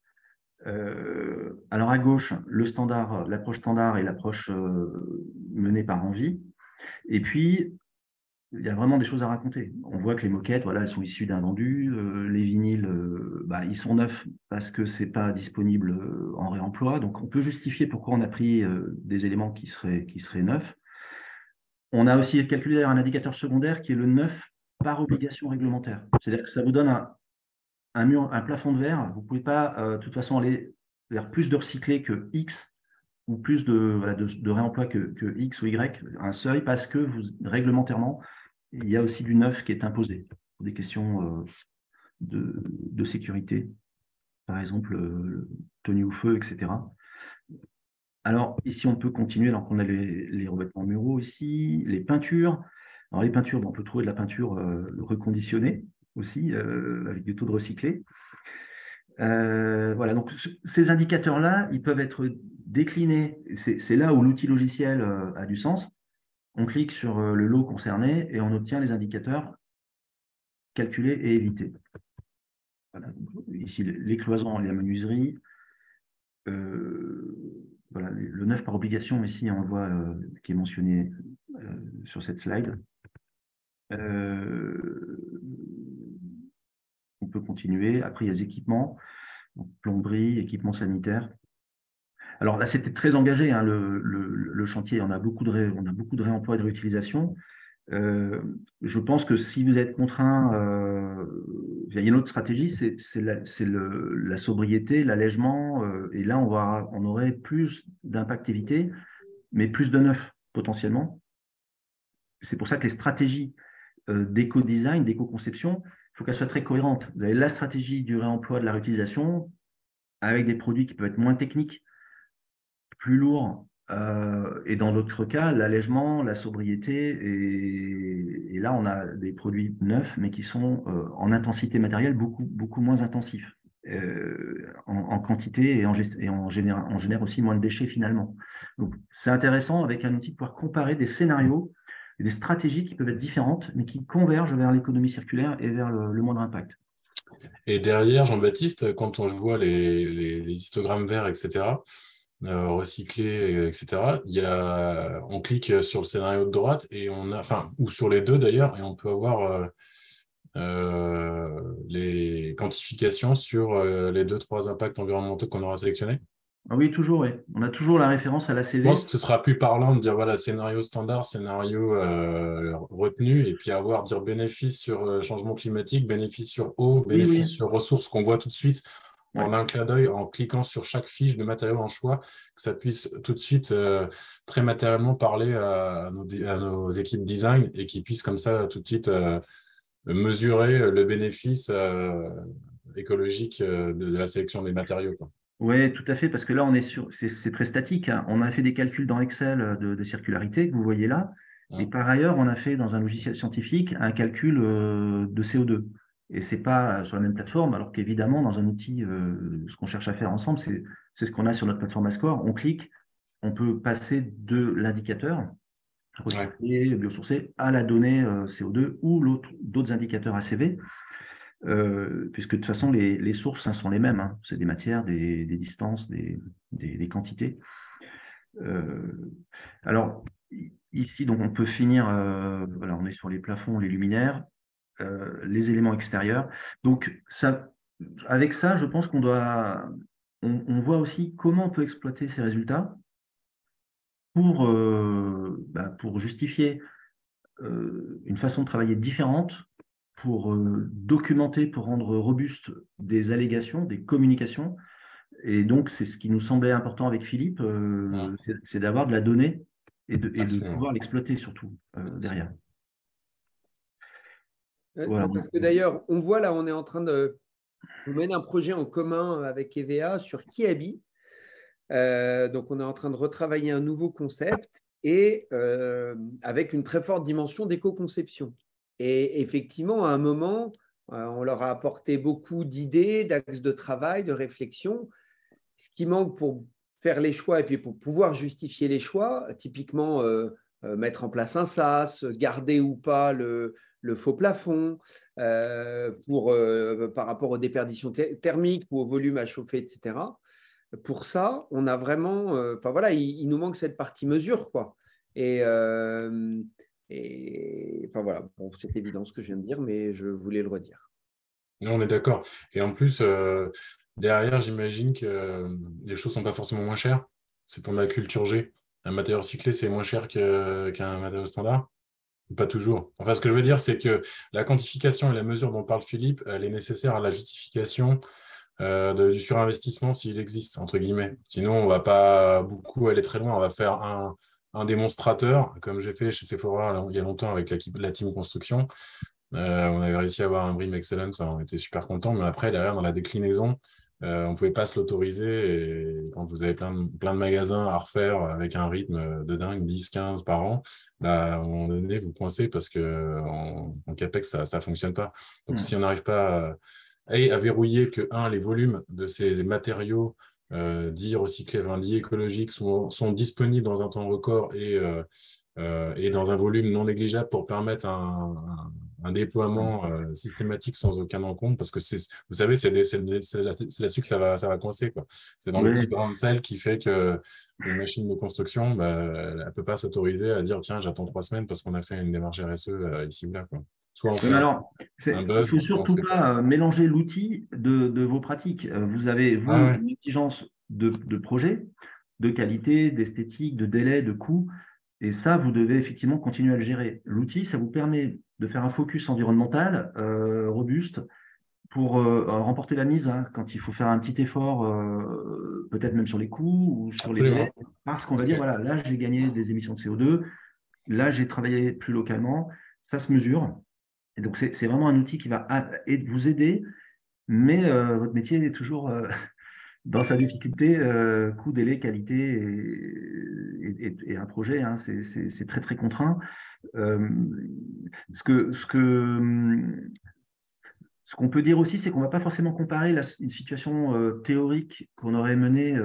alors à gauche, l'approche standard et l'approche menée par envie. Et puis, il y a vraiment des choses à raconter. On voit que les moquettes, voilà, elles sont issues d'un vendu. Les vinyles, ils sont neufs parce que ce n'est pas disponible en réemploi. Donc, on peut justifier pourquoi on a pris des éléments qui seraient neufs. On a aussi calculé un indicateur secondaire qui est le neuf par obligation réglementaire. C'est-à-dire que ça vous donne un plafond de verre. Vous ne pouvez pas, de toute façon, aller vers plus de recyclé que X ou plus de réemploi que X ou Y, un seuil, parce que réglementairement, il y a aussi du neuf qui est imposé pour des questions de sécurité, par exemple tenue au feu, etc. Alors ici, on peut continuer, alors qu'on a les revêtements muraux ici, les peintures. Alors les peintures, on peut trouver de la peinture reconditionnée aussi, avec du taux de recyclé. Voilà, donc ces indicateurs-là, ils peuvent être déclinés. C'est là où l'outil logiciel a du sens. On clique sur le lot concerné et on obtient les indicateurs calculés et évités. Voilà. Ici, les cloisons et la menuiserie. voilà, le 9 par obligation, mais si on le voit qui est mentionné sur cette slide. On peut continuer. Après, il y a les équipements, donc plomberie, équipements sanitaires. Alors là, c'était très engagé, hein, le chantier. On a beaucoup de réemploi et de réutilisation. Je pense que si vous êtes contraint, il y a une autre stratégie, c'est la sobriété, l'allègement. Et là, on aurait plus d'impact évité, mais plus de neuf potentiellement. C'est pour ça que les stratégies d'éco-design, d'éco-conception, il faut qu'elles soient très cohérentes. Vous avez la stratégie du réemploi, de la réutilisation, avec des produits qui peuvent être moins techniques, plus lourds, et dans d'autres cas, l'allègement, la sobriété, et là, on a des produits neufs, mais qui sont en intensité matérielle beaucoup moins intensifs, en quantité, et on génère aussi moins de déchets finalement. Donc, c'est intéressant avec un outil de pouvoir comparer des scénarios, des stratégies qui peuvent être différentes, mais qui convergent vers l'économie circulaire et vers le moindre impact. Et derrière, Jean-Baptiste, quand on voit les histogrammes verts, etc., recyclés, etc., on clique sur le scénario de droite, et ou sur les deux d'ailleurs, et on peut avoir les quantifications sur les 2-3 impacts environnementaux qu'on aura sélectionnés. Ah oui, toujours, oui. On a toujours la référence à l'ACV. Je pense que ce sera plus parlant de dire voilà, scénario standard, scénario retenu, et puis dire bénéfice sur changement climatique, bénéfice sur eau, bénéfice sur ressources, qu'on voit tout de suite en un clin d'œil, en cliquant sur chaque fiche de matériaux en choix, que ça puisse tout de suite très matériellement parler à nos équipes design, et qu'ils puissent comme ça tout de suite mesurer le bénéfice écologique de la sélection des matériaux, quoi. Oui, tout à fait, parce que là, c'est très statique, hein. On a fait des calculs dans Excel de circularité, que vous voyez là, et par ailleurs, on a fait dans un logiciel scientifique un calcul de CO2. Et ce n'est pas sur la même plateforme, alors qu'évidemment, dans un outil, ce qu'on cherche à faire ensemble, c'est ce qu'on a sur notre plateforme Ascore. On clique, on peut passer de l'indicateur recyclé, biosourcé, à la donnée CO2 ou d'autres indicateurs ACV. Puisque de toute façon, les sources sont les mêmes, hein. C'est des matières, des distances, des quantités. Alors, ici, donc, on peut finir, voilà, on est sur les plafonds, les luminaires, les éléments extérieurs. Donc, avec ça, je pense qu'on voit aussi comment on peut exploiter ces résultats pour justifier une façon de travailler différente, pour documenter, pour rendre robuste des allégations, des communications. Et donc, c'est ce qui nous semblait important avec Philippe, c'est d'avoir de la donnée et de pouvoir l'exploiter surtout derrière. Voilà. Parce que d'ailleurs, on voit là, on est en train de mener un projet en commun avec EVA sur Kiabi. Donc, on est en train de retravailler un nouveau concept et avec une très forte dimension d'éco-conception. Et effectivement, à un moment, on leur a apporté beaucoup d'idées, d'axes de travail, de réflexion. Ce qui manque pour faire les choix et puis pour pouvoir justifier les choix, typiquement mettre en place un SAS, garder ou pas le faux plafond par rapport aux déperditions thermiques ou au volume à chauffer, etc. Pour ça, on a vraiment… il nous manque cette partie mesure, quoi. Et voilà, bon, c'est évident ce que je viens de dire, mais je voulais le redire. On est d'accord. Et en plus, derrière, j'imagine que les choses ne sont pas forcément moins chères. C'est pour ma culture G. Un matériau recyclé, c'est moins cher qu'un matériau standard? Pas toujours. Enfin, ce que je veux dire, c'est que la quantification et la mesure dont parle Philippe, elle est nécessaire à la justification du surinvestissement s'il existe, entre guillemets. Sinon, on ne va pas beaucoup aller très loin. On va faire un démonstrateur, comme j'ai fait chez Sephora il y a longtemps avec la team construction. On avait réussi à avoir un BREEAM Excellence, on était super contents, mais après, derrière, dans la déclinaison, on ne pouvait pas se l'autoriser. Et quand vous avez plein de magasins à refaire avec un rythme de dingue, 10, 15 par an, à un moment donné, vous coincez parce qu'en CAPEX, ça ne fonctionne pas. Donc, si on n'arrive pas à verrouiller que, les volumes de ces matériaux dits recyclés, dits écologiques sont disponibles dans un temps record et dans un volume non négligeable pour permettre un un déploiement systématique sans aucun encompte, parce que vous savez, c'est là-dessus que ça va coincer, quoi. C'est dans le petit grain de sel qui fait que une machine de construction, elle ne peut pas s'autoriser à dire tiens, j'attends 3 semaines parce qu'on a fait une démarche RSE ici ou là, quoi. Soit on fait un il ne buzz, faut soit on surtout fait pas mélanger l'outil de vos pratiques. Vous avez, vous, une exigence de projet, de qualité, d'esthétique, de délai, de coût. Et ça, vous devez effectivement continuer à le gérer. L'outil, ça vous permet de faire un focus environnemental robuste pour remporter la mise quand il faut faire un petit effort, peut-être même sur les coûts ou sur les délais, parce qu'on va dire, voilà, là, j'ai gagné des émissions de CO2, là, j'ai travaillé plus localement, ça se mesure. Et donc, c'est vraiment un outil qui va vous aider, mais votre métier est toujours dans sa difficulté, coût, délai, qualité et un projet, hein, c'est très, très contraint. Ce qu'on peut dire aussi, c'est qu'on ne va pas forcément comparer une situation théorique qu'on aurait menée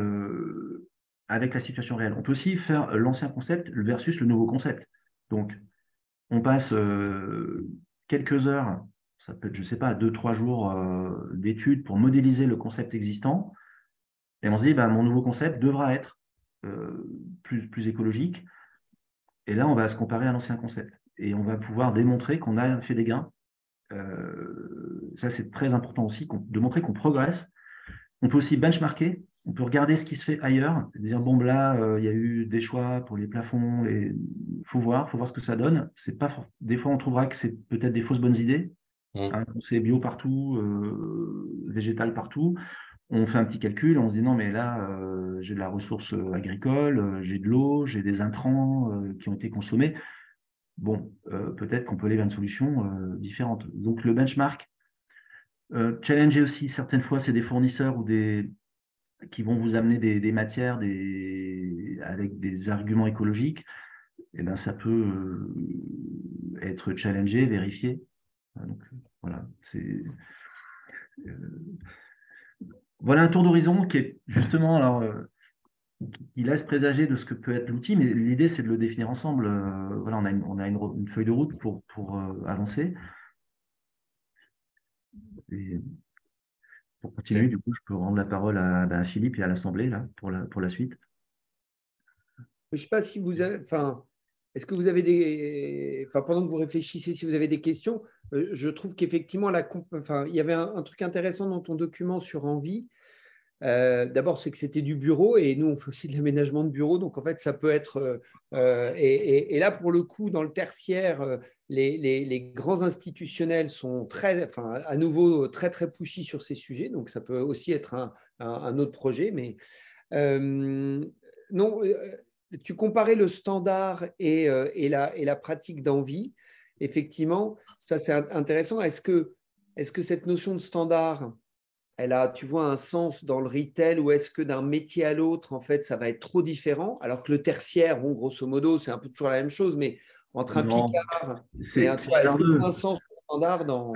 avec la situation réelle. On peut aussi faire l'ancien concept versus le nouveau concept. Donc, on passe quelques heures, ça peut être, je ne sais pas, 2-3 jours d'études pour modéliser le concept existant. Et on se dit, mon nouveau concept devra être plus écologique. Et là, on va se comparer à l'ancien concept. Et on va pouvoir démontrer qu'on a fait des gains. Ça, c'est très important aussi, de montrer qu'on progresse. On peut aussi benchmarker. On peut regarder ce qui se fait ailleurs. Dire, bon, là, il y a eu des choix pour les plafonds. Il faut voir ce que ça donne. C'est pas des fois, on trouvera que c'est peut-être des fausses bonnes idées. C'est bio partout, végétal partout. On fait un petit calcul, on se dit non, mais là, j'ai de la ressource agricole, j'ai de l'eau, j'ai des intrants qui ont été consommés. Bon, peut-être qu'on peut aller vers une solution différente. Donc, le benchmark, challenger aussi, certaines fois, c'est des fournisseurs ou qui vont vous amener des matières avec des arguments écologiques. Et ben, ça peut être challengé, vérifié. Donc, voilà, voilà un tour d'horizon qui est justement, alors, qui laisse présager de ce que peut être l'outil, mais l'idée, c'est de le définir ensemble. Voilà, on a une feuille de route pour avancer. Et pour continuer, du coup, je peux rendre la parole à Philippe et à l'Assemblée là, pour la suite. Je ne sais pas si vous avez, est-ce que vous avez pendant que vous réfléchissez, si vous avez des questions, je trouve qu'effectivement, il y avait un truc intéressant dans ton document sur Envie. D'abord, c'est que c'était du bureau et nous, on fait aussi de l'aménagement de bureau. Donc, en fait, ça peut être… et là, pour le coup, dans le tertiaire, les grands institutionnels sont à nouveau très, très pushy sur ces sujets. Donc, ça peut aussi être un autre projet. Mais non, tu comparais le standard et la pratique d'Envie. Effectivement, ça, c'est intéressant. Est-ce que cette notion de standard… elle a, tu vois, un sens dans le retail ou est-ce que d'un métier à l'autre, en fait, ça va être trop différent? Alors que le tertiaire, bon, grosso modo, c'est un peu toujours la même chose, mais entre un Picard et un toit, est-ce que c'est un sens standard dans…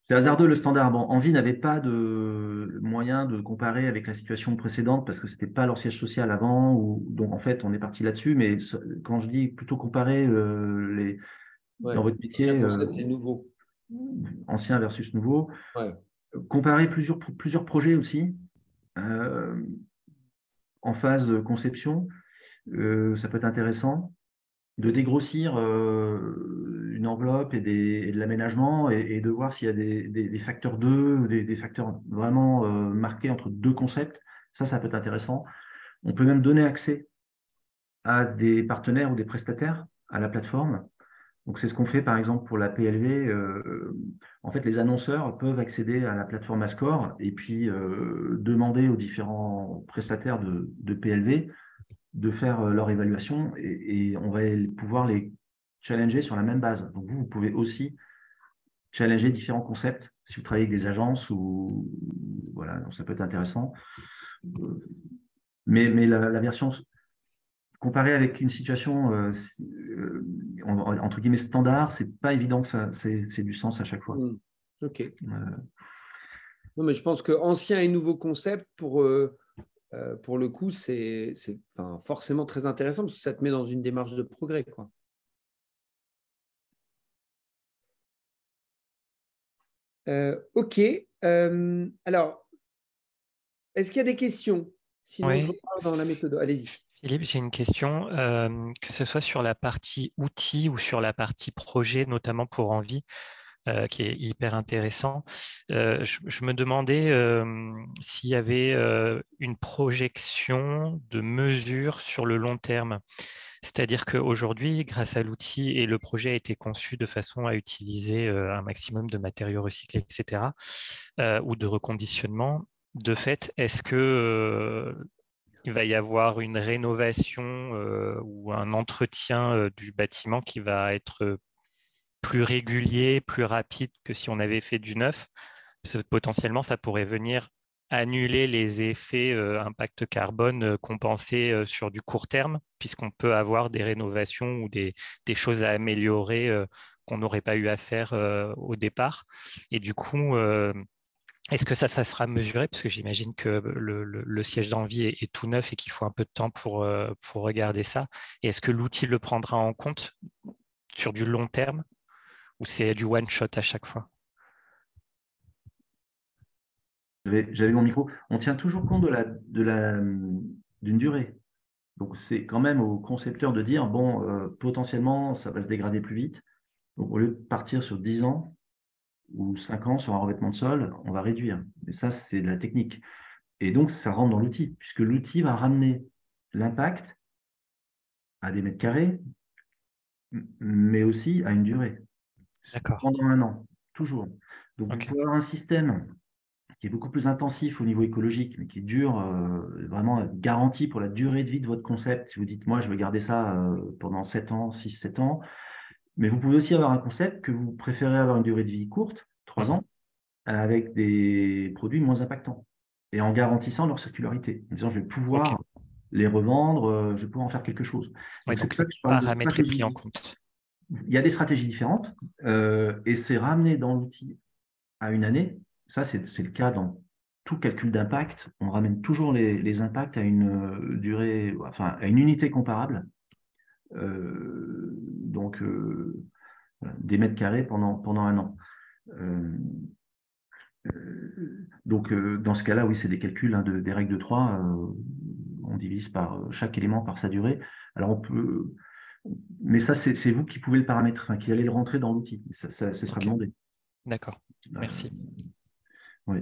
C'est hasardeux le standard. Bon, Envie n'avait pas de moyen de comparer avec la situation précédente parce que ce n'était pas leur siège social avant. Donc, en fait, on est parti là-dessus. Mais quand je dis plutôt comparer dans votre métier, un concept est nouveau. Ancien versus nouveau, comparer plusieurs projets aussi en phase de conception, ça peut être intéressant de dégrossir une enveloppe et de l'aménagement et de voir s'il y a des facteurs 2, des facteurs vraiment marqués entre deux concepts. Ça peut être intéressant. On peut même donner accès à des partenaires ou des prestataires à la plateforme. Donc, c'est ce qu'on fait, par exemple, pour la PLV. En fait, les annonceurs peuvent accéder à la plateforme Ascore et puis demander aux différents prestataires de PLV de faire leur évaluation et on va pouvoir les challenger sur la même base. Donc, vous pouvez aussi challenger différents concepts si vous travaillez avec des agences ou voilà, donc ça peut être intéressant. Mais la version comparée avec une situation entre guillemets standard, c'est pas évident que ça c'est du sens à chaque fois. Ok. Non, mais je pense que ancien et nouveau concept pour le coup, c'est forcément très intéressant parce que ça te met dans une démarche de progrès, quoi. OK. Alors, est-ce qu'il y a des questions? Sinon, Oui. je repars dans la méthode. Allez-y. Philippe, j'ai une question, que ce soit sur la partie outils ou sur la partie projet, notamment pour Envie, qui est hyper intéressant. Je me demandais s'il y avait une projection de mesures sur le long terme. C'est-à-dire qu'aujourd'hui, grâce à l'outil et le projet a été conçu de façon à utiliser un maximum de matériaux recyclés, etc., ou de reconditionnement. De fait, est-ce que il va y avoir une rénovation ou un entretien du bâtiment qui va être plus régulier, plus rapide que si on avait fait du neuf? Parce que potentiellement, ça pourrait venir annuler les effets impact carbone compensés sur du court terme, puisqu'on peut avoir des rénovations ou des choses à améliorer qu'on n'aurait pas eu à faire au départ. Et du coup, est-ce que ça sera mesuré? Parce que j'imagine que le siège d'Envie est tout neuf et qu'il faut un peu de temps pour regarder ça. Et est-ce que l'outil le prendra en compte sur du long terme ou c'est du one-shot à chaque fois? J'avais mon micro. On tient toujours compte d'une durée. Donc, c'est quand même au concepteur de dire, bon, potentiellement, ça va se dégrader plus vite. Donc, au lieu de partir sur 10 ans ou 5 ans sur un revêtement de sol, on va réduire. Et ça, c'est de la technique. Et donc, ça rentre dans l'outil, puisque l'outil va ramener l'impact à des mètres carrés, mais aussi à une durée. Pendant un an, toujours. Donc, vous pouvez avoir un système qui est beaucoup plus intensif au niveau écologique, mais qui dure vraiment garanti pour la durée de vie de votre concept. Si vous dites, moi, je veux garder ça pendant 7 ans, 6, 7 ans, mais vous pouvez aussi avoir un concept que vous préférez avoir une durée de vie courte, 3 ans, avec des produits moins impactants, et en garantissant leur circularité. En disant, je vais pouvoir les revendre, je vais pouvoir en faire quelque chose. Donc, c'est le paramètre est pris en compte. Il y a des stratégies différentes, et c'est ramené dans l'outil à une année. Ça, c'est le cas dans tout calcul d'impact. On ramène toujours les impacts à une durée, enfin, à une unité comparable. Donc, des mètres carrés pendant un an. Donc, dans ce cas-là, oui, c'est des calculs des règles de 3. On divise par chaque élément par sa durée. Alors, on peut... Mais ça, c'est vous qui pouvez le paramétrer, qui allez le rentrer dans l'outil. Ça sera demandé. D'accord, merci. Oui.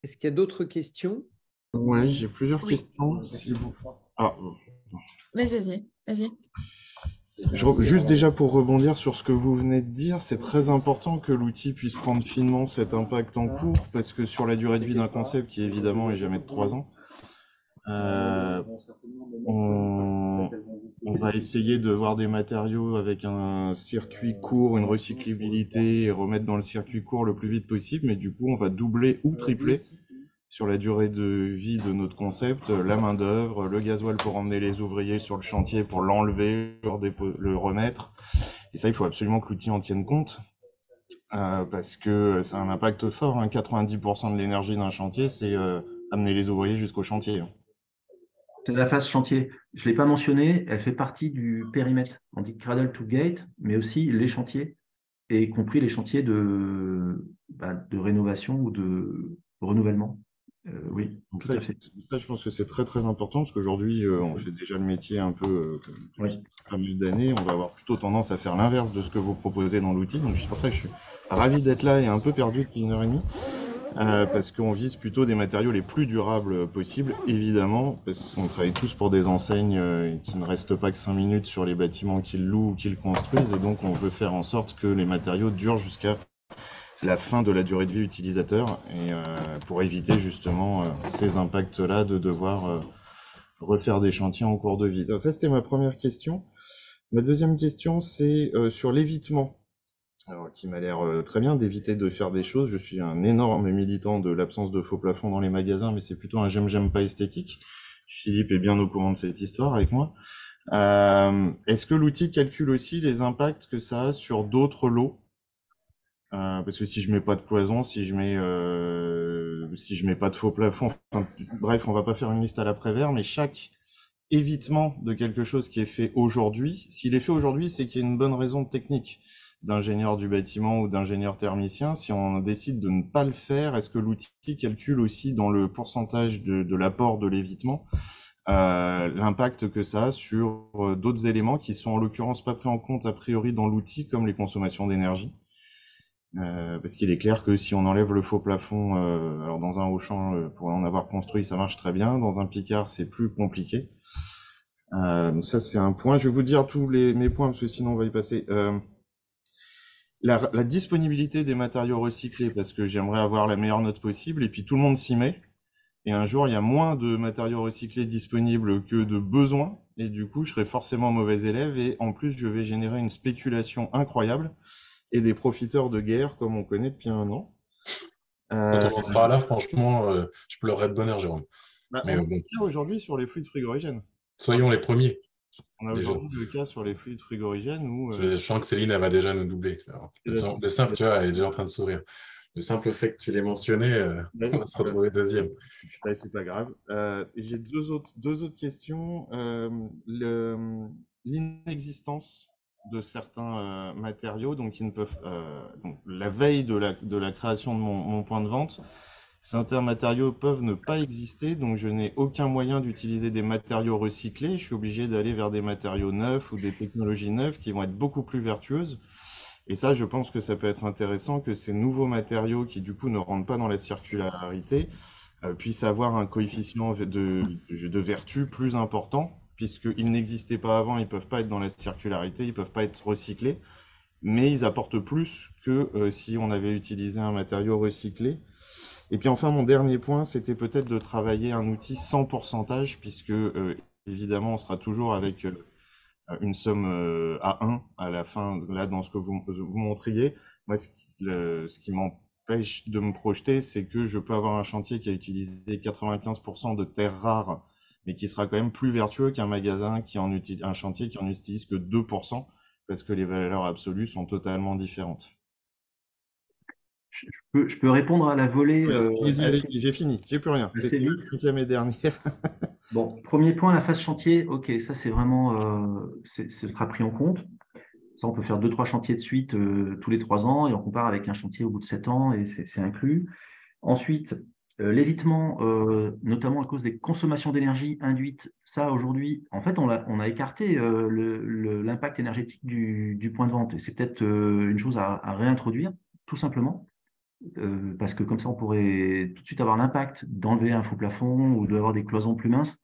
Est-ce qu'il y a d'autres questions? Oui, j'ai plusieurs questions. Ah. Vas-y. Juste déjà pour rebondir sur ce que vous venez de dire, c'est très important que l'outil puisse prendre finement cet impact en cours, parce que sur la durée de vie d'un concept, qui évidemment est jamais de 3 ans, on va essayer de voir des matériaux avec un circuit court, une recyclabilité, et remettre dans le circuit court le plus vite possible, mais du coup on va doubler ou tripler sur la durée de vie de notre concept, la main d'œuvre, le gasoil pour emmener les ouvriers sur le chantier, pour l'enlever, le remettre. Et ça, il faut absolument que l'outil en tienne compte, parce que ça a un impact fort. 90% de l'énergie d'un chantier, c'est amener les ouvriers jusqu'au chantier. C'est la phase chantier. Je ne l'ai pas mentionné, elle fait partie du périmètre. On dit cradle to gate, mais aussi les chantiers, y compris les chantiers de rénovation ou de renouvellement. Oui, donc tout à fait. Ça, je pense que c'est très très important, parce qu'aujourd'hui, j'ai déjà le métier un peu pas mal d'années. On va avoir plutôt tendance à faire l'inverse de ce que vous proposez dans l'outil. Donc c'est pour ça que je suis ravi d'être là et un peu perdu depuis 1h30. Parce qu'on vise plutôt des matériaux les plus durables possibles, évidemment, parce qu'on travaille tous pour des enseignes qui ne restent pas que 5 minutes sur les bâtiments qu'ils louent ou qu'ils construisent, et donc on veut faire en sorte que les matériaux durent jusqu'à la fin de la durée de vie utilisateur, et pour éviter justement ces impacts-là de devoir refaire des chantiers en cours de vie. Alors ça, c'était ma première question. Ma deuxième question, c'est sur l'évitement. Alors, qui m'a l'air très bien d'éviter de faire des choses. Je suis un énorme militant de l'absence de faux plafonds dans les magasins, mais c'est plutôt un j'aime pas esthétique. Philippe est bien au courant de cette histoire avec moi. Est-ce que l'outil calcule aussi les impacts que ça a sur d'autres lots? Parce que si je mets pas de cloison, si je mets pas de faux plafonds, enfin, bref, on va pas faire une liste à l'après-vert, mais chaque évitement de quelque chose qui est fait aujourd'hui, s'il est fait aujourd'hui, c'est qu'il y a une bonne raison technique. d'ingénieur du bâtiment ou d'ingénieur thermicien. Si on décide de ne pas le faire, est-ce que l'outil calcule aussi dans le pourcentage de l'apport de l'évitement l'impact que ça a sur d'autres éléments qui sont en l'occurrence pas pris en compte a priori dans l'outil, comme les consommations d'énergie? Parce qu'il est clair que si on enlève le faux plafond, alors dans un Auchan, pour en avoir construit, ça marche très bien. Dans un Picard, c'est plus compliqué. Donc ça, c'est un point. Je vais vous dire tous mes points, parce que sinon on va y passer. La disponibilité des matériaux recyclés, parce que j'aimerais avoir la meilleure note possible, et puis tout le monde s'y met. Et un jour, il y a moins de matériaux recyclés disponibles que de besoins, et du coup, je serai forcément mauvais élève, et en plus, je vais générer une spéculation incroyable, et des profiteurs de guerre, comme on connaît depuis un an. Quand on en sera là, franchement, je pleurerai de bonheur, Jérôme. Mais on est aujourd'hui sur les fluides frigorigènes. Soyons les premiers. On a aujourd'hui le cas sur les fluides frigorigènes où... Je sens que Céline, elle va déjà nous doubler. Le simple, tu vois, elle est déjà en train de sourire. Le simple fait que tu l'aies mentionné, on va se retrouver deuxième. C'est pas grave. J'ai deux autres questions. L'inexistence de certains matériaux, donc qui ne peuvent, donc la veille de la création de mon point de vente, certains matériaux peuvent ne pas exister, donc je n'ai aucun moyen d'utiliser des matériaux recyclés. Je suis obligé d'aller vers des matériaux neufs ou des technologies neuves qui vont être beaucoup plus vertueuses. Et ça, je pense que ça peut être intéressant que ces nouveaux matériaux qui, du coup, ne rentrent pas dans la circularité puissent avoir un coefficient de vertu plus important, puisqu'ils n'existaient pas avant, ils ne peuvent pas être dans la circularité, ils ne peuvent pas être recyclés, mais ils apportent plus que si on avait utilisé un matériau recyclé. Et puis enfin, mon dernier point, c'était peut-être de travailler un outil sans pourcentage, puisque évidemment, on sera toujours avec une somme à 1 à la fin, là, dans ce que vous montriez. Moi, ce qui m'empêche de me projeter, c'est que je peux avoir un chantier qui a utilisé 95% de terres rares, mais qui sera quand même plus vertueux qu'un magasin un chantier qui en utilise que 2%, parce que les valeurs absolues sont totalement différentes. Je peux répondre à la volée. J'ai fini, j'ai plus rien. C'est la cinquième et dernière. Bon, premier point, la phase chantier. Ok, ça c'est vraiment, ce sera pris en compte. Ça, on peut faire 2-3 chantiers de suite tous les 3 ans et on compare avec un chantier au bout de 7 ans et c'est inclus. Ensuite, l'évitement, notamment à cause des consommations d'énergie induites, ça aujourd'hui, en fait, on a écarté l'impact énergétique du point de vente et c'est peut-être une chose à réintroduire, tout simplement. Parce que comme ça, on pourrait tout de suite avoir l'impact d'enlever un faux plafond ou d'avoir des cloisons plus minces.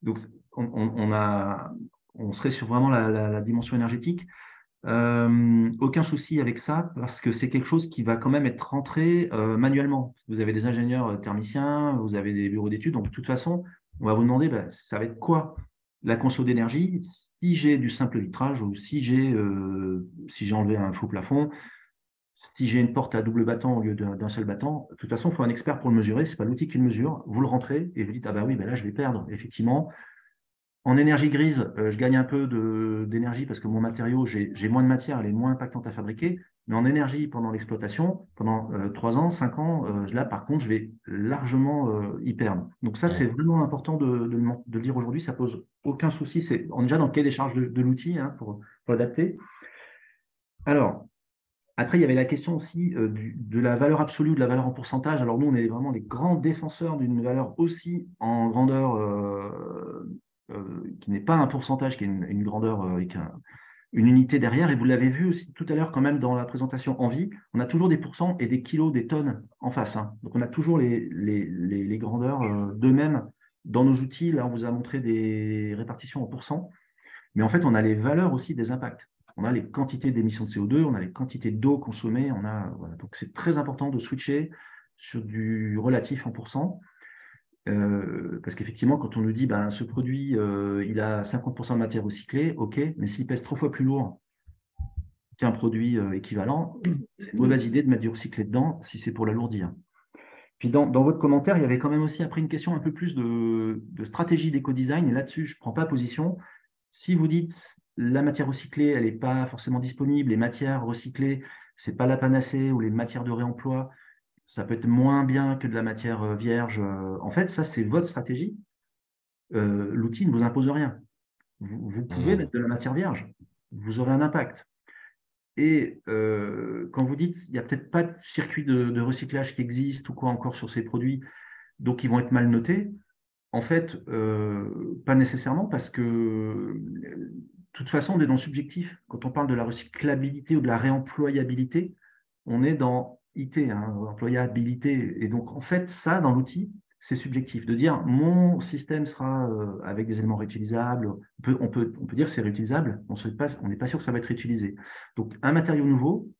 Donc, on serait sur vraiment la dimension énergétique. Aucun souci avec ça, parce que c'est quelque chose qui va quand même être rentré manuellement. Vous avez des ingénieurs thermiciens, vous avez des bureaux d'études, donc de toute façon, on va vous demander, ça va être quoi la conso d'énergie si j'ai du simple vitrage ou si j'ai enlevé un faux plafond. Si j'ai une porte à double battant au lieu d'un seul battant, de toute façon, il faut un expert pour le mesurer. Ce n'est pas l'outil qui le mesure. Vous le rentrez et vous dites, ah bah oui, là, je vais perdre. Effectivement, en énergie grise, je gagne un peu d'énergie parce que mon matériau, j'ai moins de matière, elle est moins impactante à fabriquer. Mais en énergie, pendant l'exploitation, pendant 3 ans, 5 ans, là, par contre, je vais largement y perdre. Donc ça, c'est vraiment important de le dire aujourd'hui. Ça ne pose aucun souci. On est déjà dans le cahier des charges de l'outil pour adapter. Alors, après, il y avait la question aussi de la valeur absolue, de la valeur en pourcentage. Alors nous, on est vraiment des grands défenseurs d'une valeur aussi en grandeur qui n'est pas un pourcentage, qui est une grandeur avec une unité derrière. Et vous l'avez vu aussi tout à l'heure quand même dans la présentation en vie, on a toujours des pourcents et des kilos, des tonnes en face. Donc on a toujours les grandeurs d'eux-mêmes dans nos outils. Là, on vous a montré des répartitions en pourcents. Mais en fait, on a les valeurs aussi des impacts. On a les quantités d'émissions de CO2, on a les quantités d'eau consommées. Voilà. Donc, c'est très important de switcher sur du relatif en pourcent. Parce qu'effectivement, quand on nous dit ce produit, il a 50% de matière recyclée, ok, mais s'il pèse 3 fois plus lourd qu'un produit équivalent, c'est une mauvaise idée de mettre du recyclé dedans si c'est pour l'alourdir. Puis dans votre commentaire, il y avait quand même aussi après une question un peu plus de stratégie d'éco-design. Et là-dessus, je ne prends pas position. Si vous dites la matière recyclée, elle n'est pas forcément disponible, les matières recyclées, ce n'est pas la panacée, ou les matières de réemploi, ça peut être moins bien que de la matière vierge. En fait, ça, c'est votre stratégie. L'outil ne vous impose rien. Vous pouvez mettre de la matière vierge. Vous aurez un impact. Et quand vous dites qu'il n'y a peut-être pas de circuit de recyclage qui existe ou quoi encore sur ces produits, donc ils vont être mal notés, en fait, pas nécessairement parce que de toute façon, on est dans le subjectif. Quand on parle de la recyclabilité ou de la réemployabilité, on est dans IT, hein, employabilité. Et donc, en fait, ça, dans l'outil, c'est subjectif. De dire, mon système sera avec des éléments réutilisables, on peut dire que c'est réutilisable, on n'est pas sûr que ça va être réutilisé. Donc, un matériau nouveau,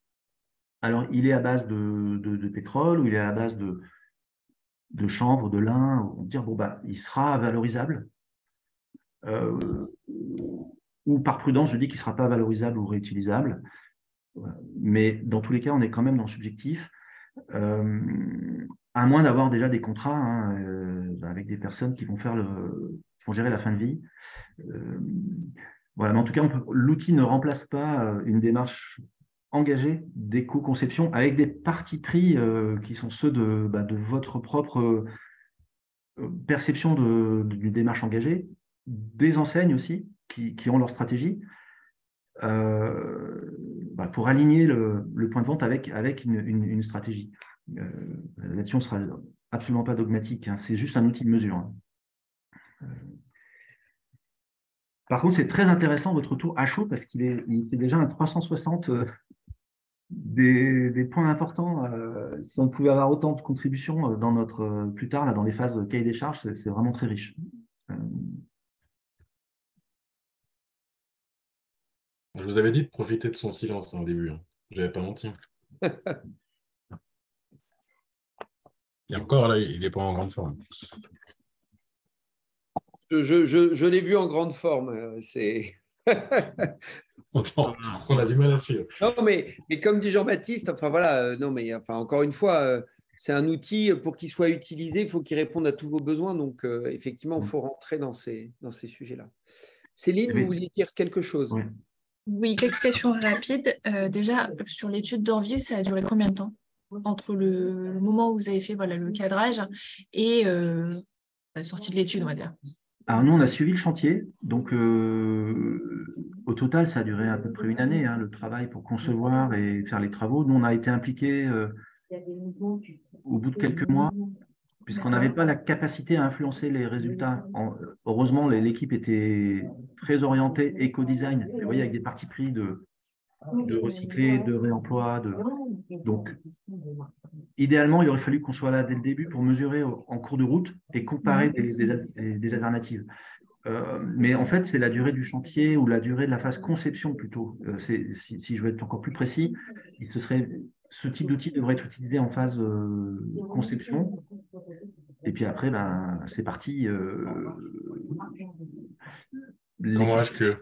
alors il est à base de pétrole ou il est à base de chanvre, de lin, on peut dire, bon, bah, il sera valorisable. Ou par prudence, je dis qu'il ne sera pas valorisable ou réutilisable. Mais dans tous les cas, on est quand même dans le subjectif, à moins d'avoir déjà des contrats hein, avec des personnes qui vont gérer la fin de vie. Voilà, mais en tout cas, l'outil ne remplace pas une démarche engagée d'éco-conception avec des partis pris qui sont ceux de votre propre perception d'une démarche engagée, des enseignes aussi qui ont leur stratégie. Pour aligner le point de vente avec une stratégie. Là-dessus, on ne sera absolument pas dogmatique, hein, c'est juste un outil de mesure. Hein. Par contre, c'est très intéressant votre retour à chaud parce qu'il fait déjà un 360 des points importants. Si on pouvait avoir autant de contributions dans plus tard, là, dans les phases cahier des charges, c'est vraiment très riche. Je vous avais dit de profiter de son silence au début. Hein. Je n'avais pas menti. Et encore là, il n'est pas en grande forme. Je l'ai vu en grande forme. On a du mal à suivre. Non, mais comme dit Jean-Baptiste, enfin voilà, non, mais enfin, encore une fois, c'est un outil pour qu'il soit utilisé, il faut qu'il réponde à tous vos besoins. Donc, effectivement, il faut rentrer dans ces sujets-là. Céline, vous vouliez dire quelque chose? Oui, quelques questions rapides. Déjà, sur l'étude d'Orville, ça a duré combien de temps entre le moment où vous avez fait le cadrage et la sortie de l'étude, on va dire? Alors nous, on a suivi le chantier, donc au total, ça a duré à peu près une année, hein, le travail pour concevoir et faire les travaux. Nous, on a été impliqués au bout de quelques mois, puisqu'on n'avait pas la capacité à influencer les résultats. Heureusement, l'équipe était très orientée éco-design, vous voyez, avec des partis pris de recycler, de réemploi. Donc, idéalement, il aurait fallu qu'on soit là dès le début pour mesurer en cours de route et comparer des alternatives. Mais en fait, c'est la durée du chantier ou la durée de la phase conception plutôt. Si je veux être encore plus précis, ce type d'outil devrait être utilisé en phase conception. Et puis après, c'est parti. Comment HQE,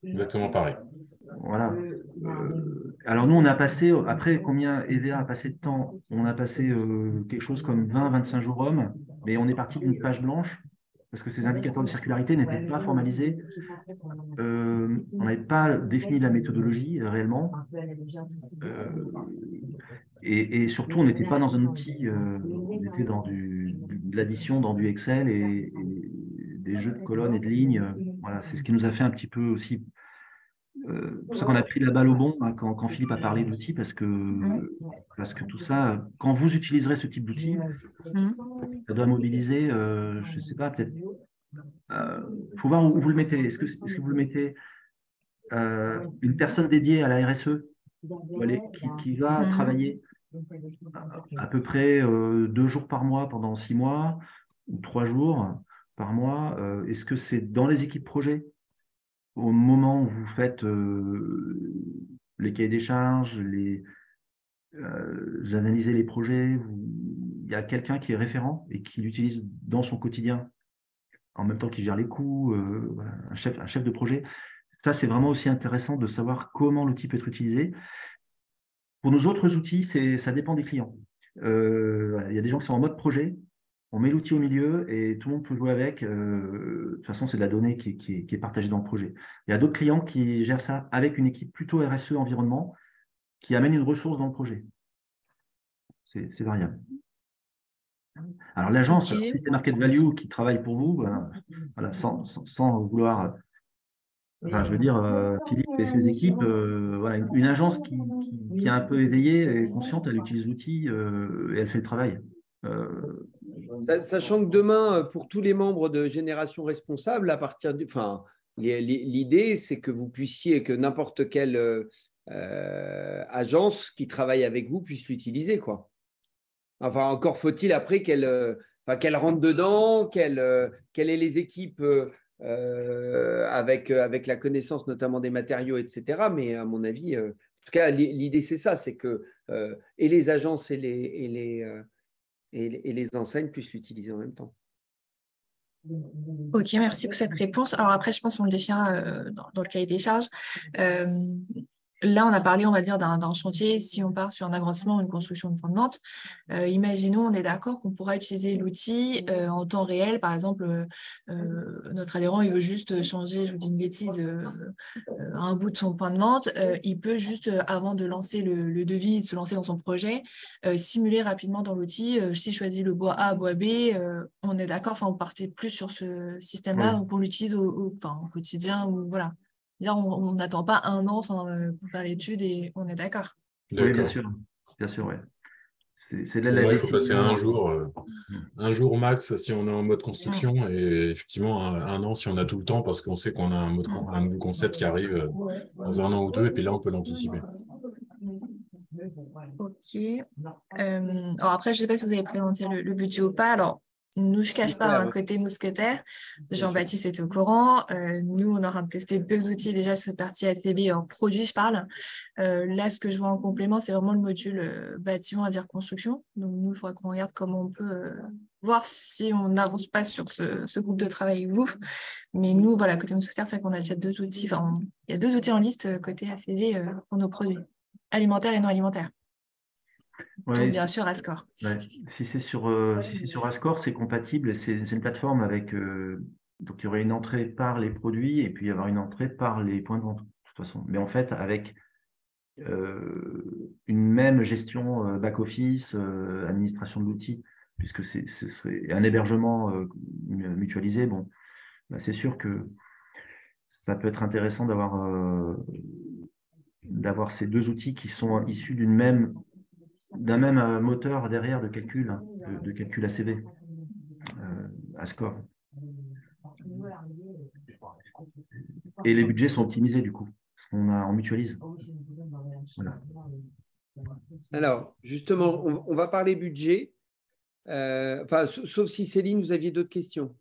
exactement pareil. Voilà. Alors nous, on a passé, après combien EVA a passé de temps, on a passé quelque chose comme 20-25 jours hommes, mais on est parti d'une page blanche parce que ces indicateurs de circularité n'étaient pas formalisés. On n'avait pas défini la méthodologie réellement. Et surtout, on n'était pas dans un outil, on était dans de l'addition, dans du Excel et des jeux de colonnes et de lignes. Voilà, c'est ce qui nous a fait un petit peu aussi. C'est pour ça qu'on a pris la balle au bon hein, quand Philippe a parlé d'outils, parce que tout ça, quand vous utiliserez ce type d'outils, ça doit mobiliser, je ne sais pas, peut-être. Il faut voir où vous le mettez. Est-ce que vous le mettez une personne dédiée à la RSE qui va travailler à peu près 2 jours par mois pendant 6 mois ou 3 jours par mois? Est-ce que c'est dans les équipes projet? Au moment où vous faites les cahiers des charges, vous analysez les projets, il y a quelqu'un qui est référent et qui l'utilise dans son quotidien, en même temps qu'il gère les coûts, voilà, un chef de projet. Ça, c'est vraiment aussi intéressant de savoir comment l'outil peut être utilisé. Pour nos autres outils, ça dépend des clients. Voilà, il y a des gens qui sont en mode projet. On met l'outil au milieu et tout le monde peut jouer avec. De toute façon, c'est de la donnée qui est partagée dans le projet. Il y a d'autres clients qui gèrent ça avec une équipe plutôt RSE environnement qui amène une ressource dans le projet. C'est variable. Alors, l'agence, si c'est Market Value qui travaille pour vous, voilà, sans vouloir Enfin, je veux dire, Philippe et ses équipes, voilà, une agence qui est un peu éveillée et consciente, elle utilise l'outil et elle fait le travail. Sachant que demain, pour tous les membres de Génération Responsable, l'idée, c'est que vous puissiez, que n'importe quelle agence qui travaille avec vous puisse l'utiliser, quoi. Enfin, encore faut-il après qu'elle rentre dedans, qu'elle ait les équipes avec la connaissance notamment des matériaux, etc. Mais à mon avis, en tout cas, l'idée, c'est ça, c'est que et les agences et les enseignes puissent l'utiliser en même temps. Ok, merci pour cette réponse. Alors après, je pense qu'on le définira dans le cahier des charges. Là, on a parlé, on va dire, d'un chantier. Si on part sur un agrandissement ou une construction de point de vente, imaginons, on est d'accord qu'on pourra utiliser l'outil en temps réel. Par exemple, notre adhérent, il veut juste changer, je vous dis une bêtise, un bout de son point de vente. Il peut juste, avant de lancer le devis, se lancer dans son projet, simuler rapidement dans l'outil. Si je choisis le bois A, bois B, on est d'accord, on partait plus sur ce système-là, Oui. donc on l'utilise au quotidien. Ou, voilà. On n'attend pas un an pour faire l'étude et on est d'accord. Oui, bien sûr, oui. C'est de la Moi, il faut passer décision. un jour max si on est en mode construction et effectivement un an si on a tout le temps parce qu'on sait qu'on a un nouveau concept qui arrive dans un an ou deux et puis là, on peut l'anticiper. Ok. Alors après, je ne sais pas si vous avez présenté le budget ou pas. Alors, nous, je ne cache pas un côté mousquetaire. Jean-Baptiste est au courant. Nous, on est en train de tester 2 outils déjà sur cette partie ACV en produit, je parle. Là, ce que je vois en complément, c'est vraiment le module bâtiment, à dire construction. Donc, nous, il faudra qu'on regarde comment on peut voir si on n'avance pas sur ce groupe de travail avec vous. Mais nous, voilà, côté mousquetaire, c'est qu'on a déjà 2 outils. Enfin, il y a 2 outils en liste côté ACV pour nos produits alimentaires et non alimentaires. Ouais, donc, bien sûr, Ascore. Ouais. Si c'est sur Ascore, c'est compatible. C'est une plateforme avec. Donc, il y aurait une entrée par les produits et puis il y aura une entrée par les points de vente, de toute façon. Mais en fait, avec une même gestion back-office, administration de l'outil, puisque ce serait un hébergement mutualisé. Bon, bah, c'est sûr que ça peut être intéressant d'avoir ces 2 outils qui sont issus d'un même moteur derrière de calcul, de calcul ACV, Ascore. Et les budgets sont optimisés du coup. On mutualise. Voilà. Alors, justement, on va parler budget. Sauf si Céline, vous aviez d'autres questions.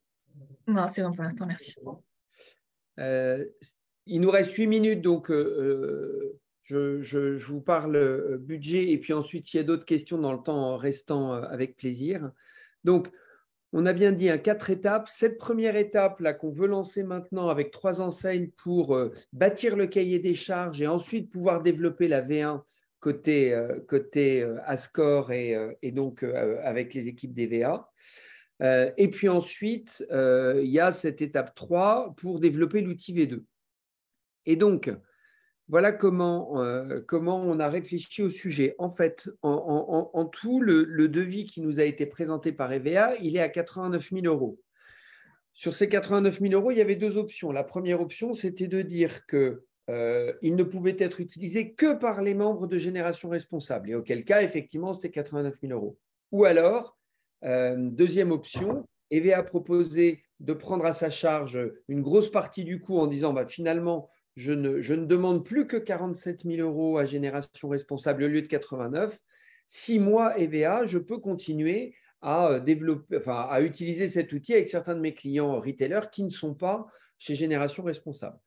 Non, c'est bon pour l'instant, merci. Il nous reste 8 minutes, donc je vous parle budget et puis ensuite, il y a d'autres questions dans le temps restant avec plaisir. Donc, on a bien dit 4 étapes. Cette première étape là qu'on veut lancer maintenant avec 3 enseignes pour bâtir le cahier des charges et ensuite pouvoir développer la V1 côté Ascore et donc avec les équipes des VA. Et puis ensuite, il y a cette étape 3 pour développer l'outil V2. Et donc, voilà comment on a réfléchi au sujet. En fait, en tout, le devis qui nous a été présenté par EVA, il est à 89 000 €. Sur ces 89 000 €, il y avait 2 options. La première option, c'était de dire qu'il ne pouvait être utilisé que par les membres de Génération Responsable. Et auquel cas, effectivement, c'était 89 000 €. Ou alors, deuxième option, EVA a proposé de prendre à sa charge une grosse partie du coût en disant finalement, je ne demande plus que 47 000 € à Génération Responsable au lieu de 89. Si moi, EVA, je peux continuer à utiliser cet outil avec certains de mes clients retailers qui ne sont pas chez Génération Responsable.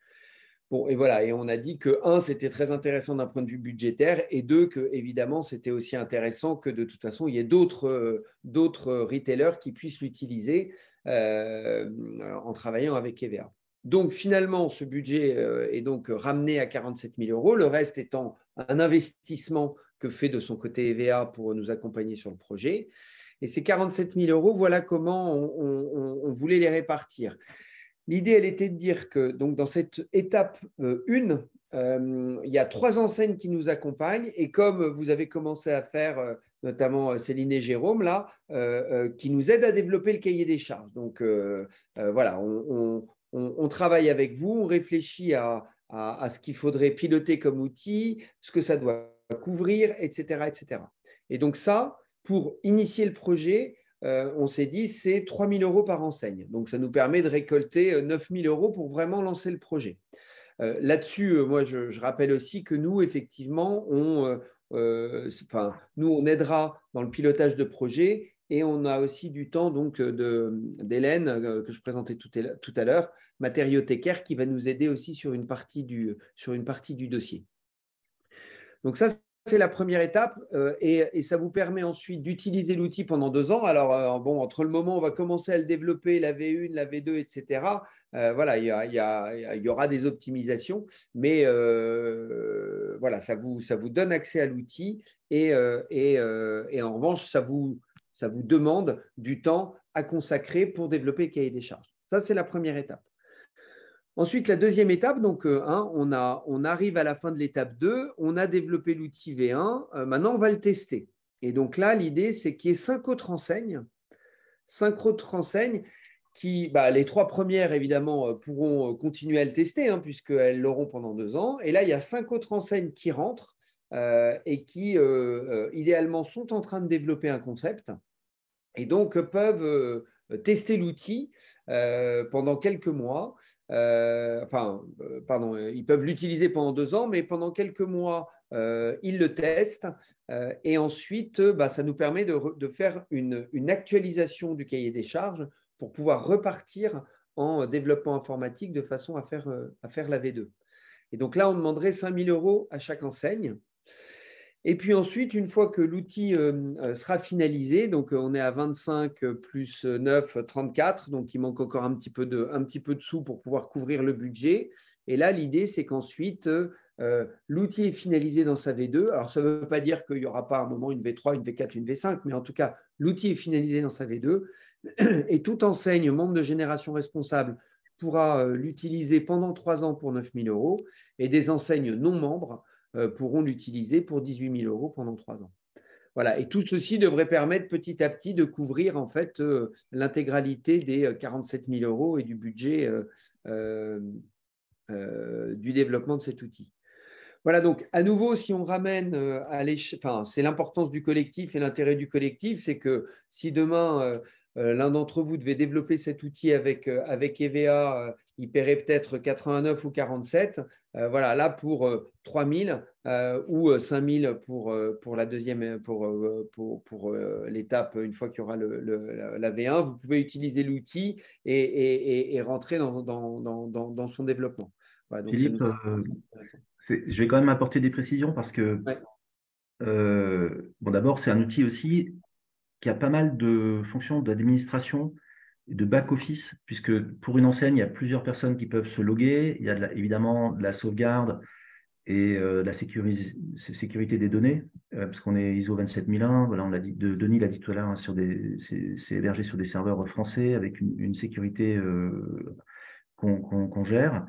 Bon, et voilà, et on a dit que 1, c'était très intéressant d'un point de vue budgétaire, et 2, que évidemment, c'était aussi intéressant que de toute façon, il y ait d'autres retailers qui puissent l'utiliser en travaillant avec EVA. Donc, finalement, ce budget est donc ramené à 47 000 €, le reste étant un investissement que fait de son côté EVA pour nous accompagner sur le projet. Et ces 47 000 €, voilà comment on voulait les répartir. L'idée, elle était de dire que donc, dans cette étape 1, il y a 3 enseignes qui nous accompagnent et comme vous avez commencé à faire, notamment Céline et Jérôme, là, qui nous aident à développer le cahier des charges. Donc, voilà, on travaille avec vous, on réfléchit à ce qu'il faudrait piloter comme outil, ce que ça doit couvrir, etc., etc. Et donc ça, pour initier le projet, on s'est dit c'est 3 000 € par enseigne. Donc ça nous permet de récolter 9 000 € pour vraiment lancer le projet. Là-dessus, moi, je rappelle aussi que nous, effectivement, nous, on aidera dans le pilotage de projet et on a aussi du temps donc d'Hélène, que je présentais tout à l'heure, matériothécaire, qui va nous aider aussi sur une partie du dossier. Donc ça, c'est la première étape et ça vous permet ensuite d'utiliser l'outil pendant 2 ans. Alors, bon, entre le moment où on va commencer à le développer, la V1, la V2, etc., voilà, il y aura des optimisations, mais voilà, ça vous donne accès à l'outil et en revanche, ça vous demande du temps à consacrer pour développer le cahier des charges. Ça, c'est la première étape. Ensuite, la deuxième étape, donc on arrive à la fin de l'étape 2, on a développé l'outil V1, maintenant on va le tester. Et donc là, l'idée, c'est qu'il y ait 5 autres enseignes qui, les 3 premières, évidemment, pourront continuer à le tester, puisqu'elles l'auront pendant 2 ans. Et là, il y a 5 autres enseignes qui rentrent et qui, idéalement, sont en train de développer un concept et donc peuvent tester l'outil pendant quelques mois. Ils peuvent l'utiliser pendant 2 ans, mais pendant quelques mois, ils le testent. Et ensuite, ça nous permet de faire une actualisation du cahier des charges pour pouvoir repartir en développement informatique de façon à faire la V2. Et donc là, on demanderait 5 000 € à chaque enseigne. Et puis ensuite, une fois que l'outil sera finalisé, donc on est à 25 plus 9, 34, donc il manque encore un petit peu de sous pour pouvoir couvrir le budget. Et là, l'idée, c'est qu'ensuite, l'outil est finalisé dans sa V2. Alors, ça ne veut pas dire qu'il n'y aura pas à un moment une V3, une V4, une V5, mais en tout cas, l'outil est finalisé dans sa V2. Et toute enseigne, membre de Génération Responsable, pourra l'utiliser pendant 3 ans pour 9 000 € et des enseignes non membres pourront l'utiliser pour 18 000 € pendant 3 ans. Voilà. Et tout ceci devrait permettre petit à petit de couvrir en fait l'intégralité des 47 000 € et du budget du développement de cet outil. Voilà, donc à nouveau, si on ramène c'est l'importance du collectif et l'intérêt du collectif, c'est que si demain l'un d'entre vous devait développer cet outil avec EVA, il paierait peut-être 89 ou 47. Voilà, là pour 3 000 ou 5 000 pour la deuxième, pour l'étape, une fois qu'il y aura la V1, vous pouvez utiliser l'outil et rentrer dans son développement. Voilà, donc Philippe, je vais quand même apporter des précisions parce que, bon, d'abord, c'est un outil aussi qui a pas mal de fonctions d'administration et de back-office, puisque pour une enseigne, il y a plusieurs personnes qui peuvent se loguer. Il y a évidemment de la sauvegarde et de la sécurité des données, parce qu'on est ISO 27001. Voilà, on l'a dit, Denis l'a dit tout à l'heure, c'est hébergé sur des serveurs français avec une sécurité qu'on gère.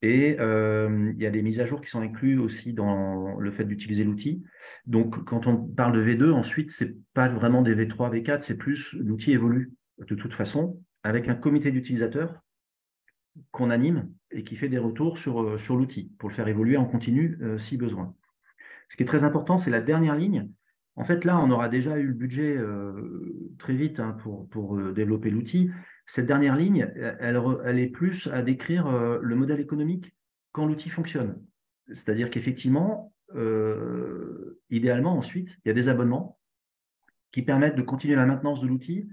Et il y a des mises à jour qui sont incluses aussi dans le fait d'utiliser l'outil. Donc, quand on parle de V2, ensuite, ce n'est pas vraiment des V3, V4, c'est plus l'outil évolue de toute façon avec un comité d'utilisateurs qu'on anime et qui fait des retours sur l'outil pour le faire évoluer en continu si besoin. Ce qui est très important, c'est la dernière ligne. En fait, là, on aura déjà eu le budget très vite pour développer l'outil. Cette dernière ligne, elle est plus à décrire le modèle économique quand l'outil fonctionne. C'est-à-dire qu'effectivement, idéalement, ensuite, il y a des abonnements qui permettent de continuer la maintenance de l'outil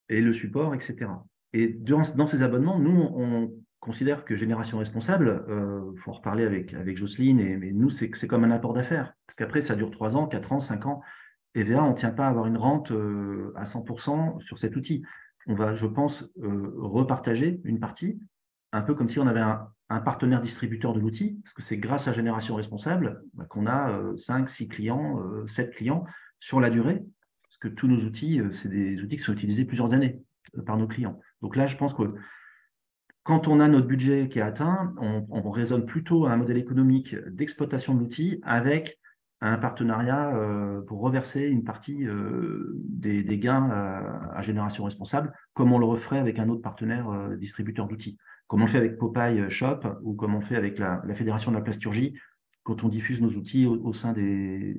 et le support, etc. Et dans ces abonnements, nous, on considère que Génération Responsable, il faut en reparler avec Jocelyne, mais nous, c'est comme un apport d'affaires. Parce qu'après, ça dure 3 ans, 4 ans, 5 ans. EVA, on ne tient pas à avoir une rente à 100% sur cet outil. On va, je pense, repartager une partie, un peu comme si on avait un partenaire distributeur de l'outil, parce que c'est grâce à Génération Responsable qu'on a 5, 6 clients, 7 clients sur la durée, parce que tous nos outils, c'est des outils qui sont utilisés plusieurs années par nos clients. Donc là, je pense que quand on a notre budget qui est atteint, on raisonne plutôt à un modèle économique d'exploitation de l'outil avec un partenariat pour reverser une partie des gains à Génération Responsable, comme on le referait avec un autre partenaire distributeur d'outils. comme on le fait avec Popeye Shop ou comme on fait avec la Fédération de la plasturgie quand on diffuse nos outils au sein de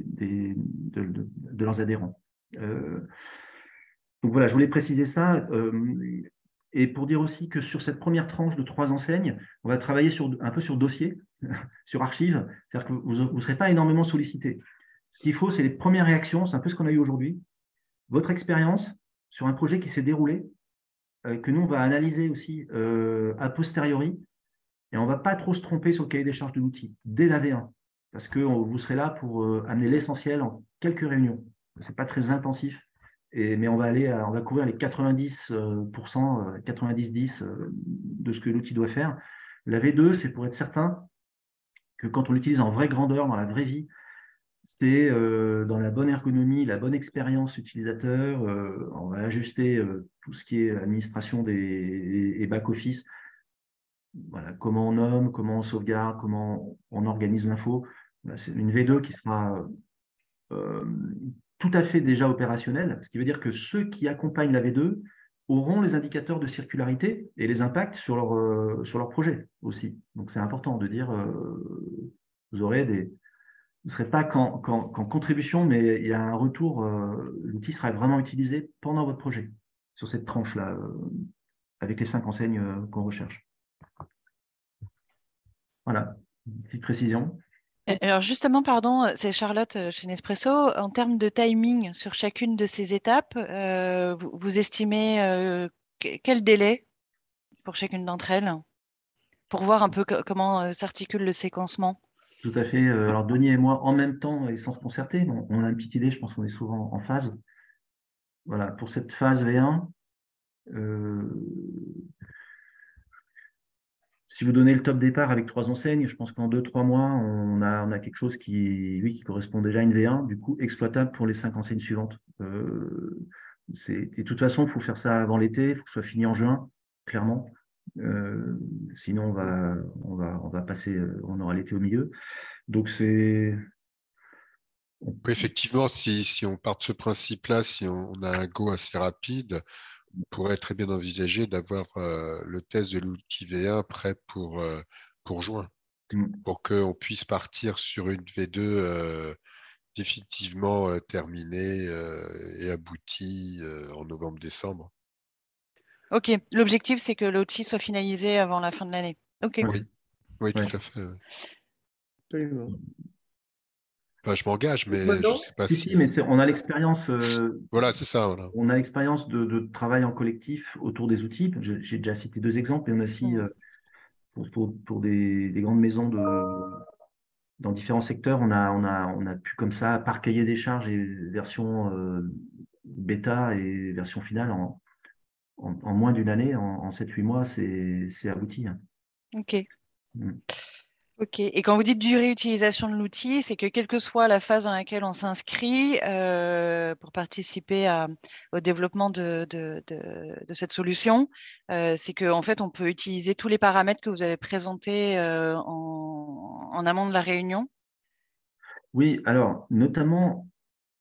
leurs adhérents. Donc voilà, je voulais préciser ça. Et pour dire aussi que sur cette première tranche de 3 enseignes, on va travailler un peu sur dossier, sur archives, c'est-à-dire que vous ne serez pas énormément sollicité. Ce qu'il faut, c'est les premières réactions, c'est un peu ce qu'on a eu aujourd'hui, votre expérience sur un projet qui s'est déroulé, que nous, on va analyser aussi a posteriori, et on ne va pas trop se tromper sur le cahier des charges de l'outil, dès la V1, parce que vous serez là pour amener l'essentiel en quelques réunions. Ce n'est pas très intensif. Mais on va couvrir les 90%, 90-10 de ce que l'outil doit faire. La V2, c'est pour être certain que quand on l'utilise en vraie grandeur, dans la vraie vie, c'est dans la bonne ergonomie, la bonne expérience utilisateur. On va ajuster tout ce qui est administration et back-office. Voilà, comment on nomme, comment on sauvegarde, comment on organise l'info. C'est une V2 qui sera tout à fait déjà opérationnel, ce qui veut dire que ceux qui accompagnent la V2 auront les indicateurs de circularité et les impacts sur leur projet aussi. Donc c'est important de dire, vous ne serez pas qu'en contribution, mais il y a un retour, l'outil sera vraiment utilisé pendant votre projet, sur cette tranche-là, avec les 5 enseignes qu'on recherche. Voilà, une petite précision. Alors justement, pardon, c'est Charlotte chez Nespresso. En termes de timing sur chacune de ces étapes, vous estimez quel délai pour chacune d'entre elles pour voir un peu comment s'articule le séquencement? Tout à fait. Alors Denis et moi, en même temps et sans se concerter, on a une petite idée, je pense qu'on est souvent en phase. Voilà, pour cette phase V1, si vous donnez le top départ avec 3 enseignes, je pense qu'en 2-3 mois, on a quelque chose qui correspond déjà à une V1, du coup exploitable pour les 5 enseignes suivantes. De toute façon, il faut faire ça avant l'été, il faut que ce soit fini en juin, clairement. Sinon, on va passer, on aura l'été au milieu. Donc, c'est... Effectivement, si on part de ce principe-là, si on a un go assez rapide, on pourrait très bien envisager d'avoir le test de l'outil V1 prêt pour juin, pour qu'on puisse partir sur une V2 définitivement terminée et aboutie en novembre-décembre. Ok, l'objectif, c'est que l'outil soit finalisé avant la fin de l'année. Ok. Oui, tout à fait. Absolument. Enfin, je m'engage, mais je ne sais pas si... mais on a l'expérience. Voilà, c'est ça. Voilà. On a l'expérience de travail en collectif autour des outils. J'ai déjà cité 2 exemples, et on a aussi, pour des grandes maisons dans différents secteurs, on a pu comme ça, par cahier des charges et version bêta et version finale, en moins d'une année, en 7-8 mois, c'est abouti. Ok. Ok. Et quand vous dites durée d'utilisation de l'outil, c'est que quelle que soit la phase dans laquelle on s'inscrit pour participer au développement de cette solution, c'est qu'en fait, on peut utiliser tous les paramètres que vous avez présentés en amont de la réunion. Oui, alors, notamment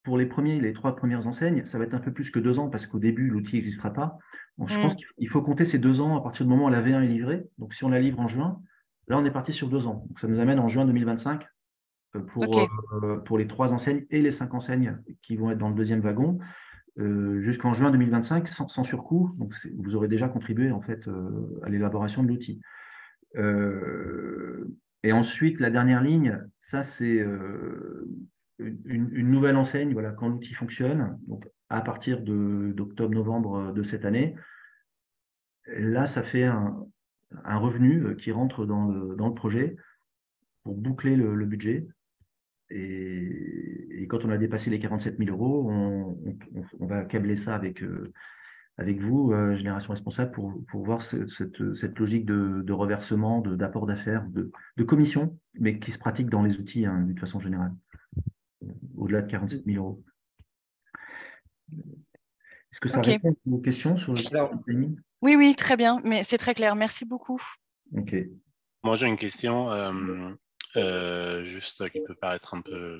pour les 3 premières enseignes, ça va être un peu plus que 2 ans parce qu'au début, l'outil n'existera pas. Donc, je pense qu'il faut compter ces 2 ans à partir du moment où la V1 est livrée. Donc, si on la livre en juin, là, on est parti sur 2 ans. Donc, ça nous amène en juin 2025 pour les 3 enseignes et les 5 enseignes qui vont être dans le deuxième wagon, jusqu'en juin 2025 sans surcoût. Donc, vous aurez déjà contribué en fait à l'élaboration de l'outil. Et ensuite, la dernière ligne, ça, c'est une nouvelle enseigne, voilà, quand l'outil fonctionne, donc à partir d'octobre-novembre de cette année. Là, ça fait un revenu qui rentre dans le projet pour boucler le budget. Et quand on a dépassé les 47 000 €, on va câbler ça avec vous, Génération Responsable, pour voir cette logique de reversement, d'apport d'affaires, de commission, mais qui se pratique dans les outils d'une façon générale, au-delà de 47 000 €. Est-ce que ça répond à vos questions sur le timing ? Oui, très bien, mais c'est très clair. Merci beaucoup. Ok. Moi, j'ai une question juste qui peut paraître un peu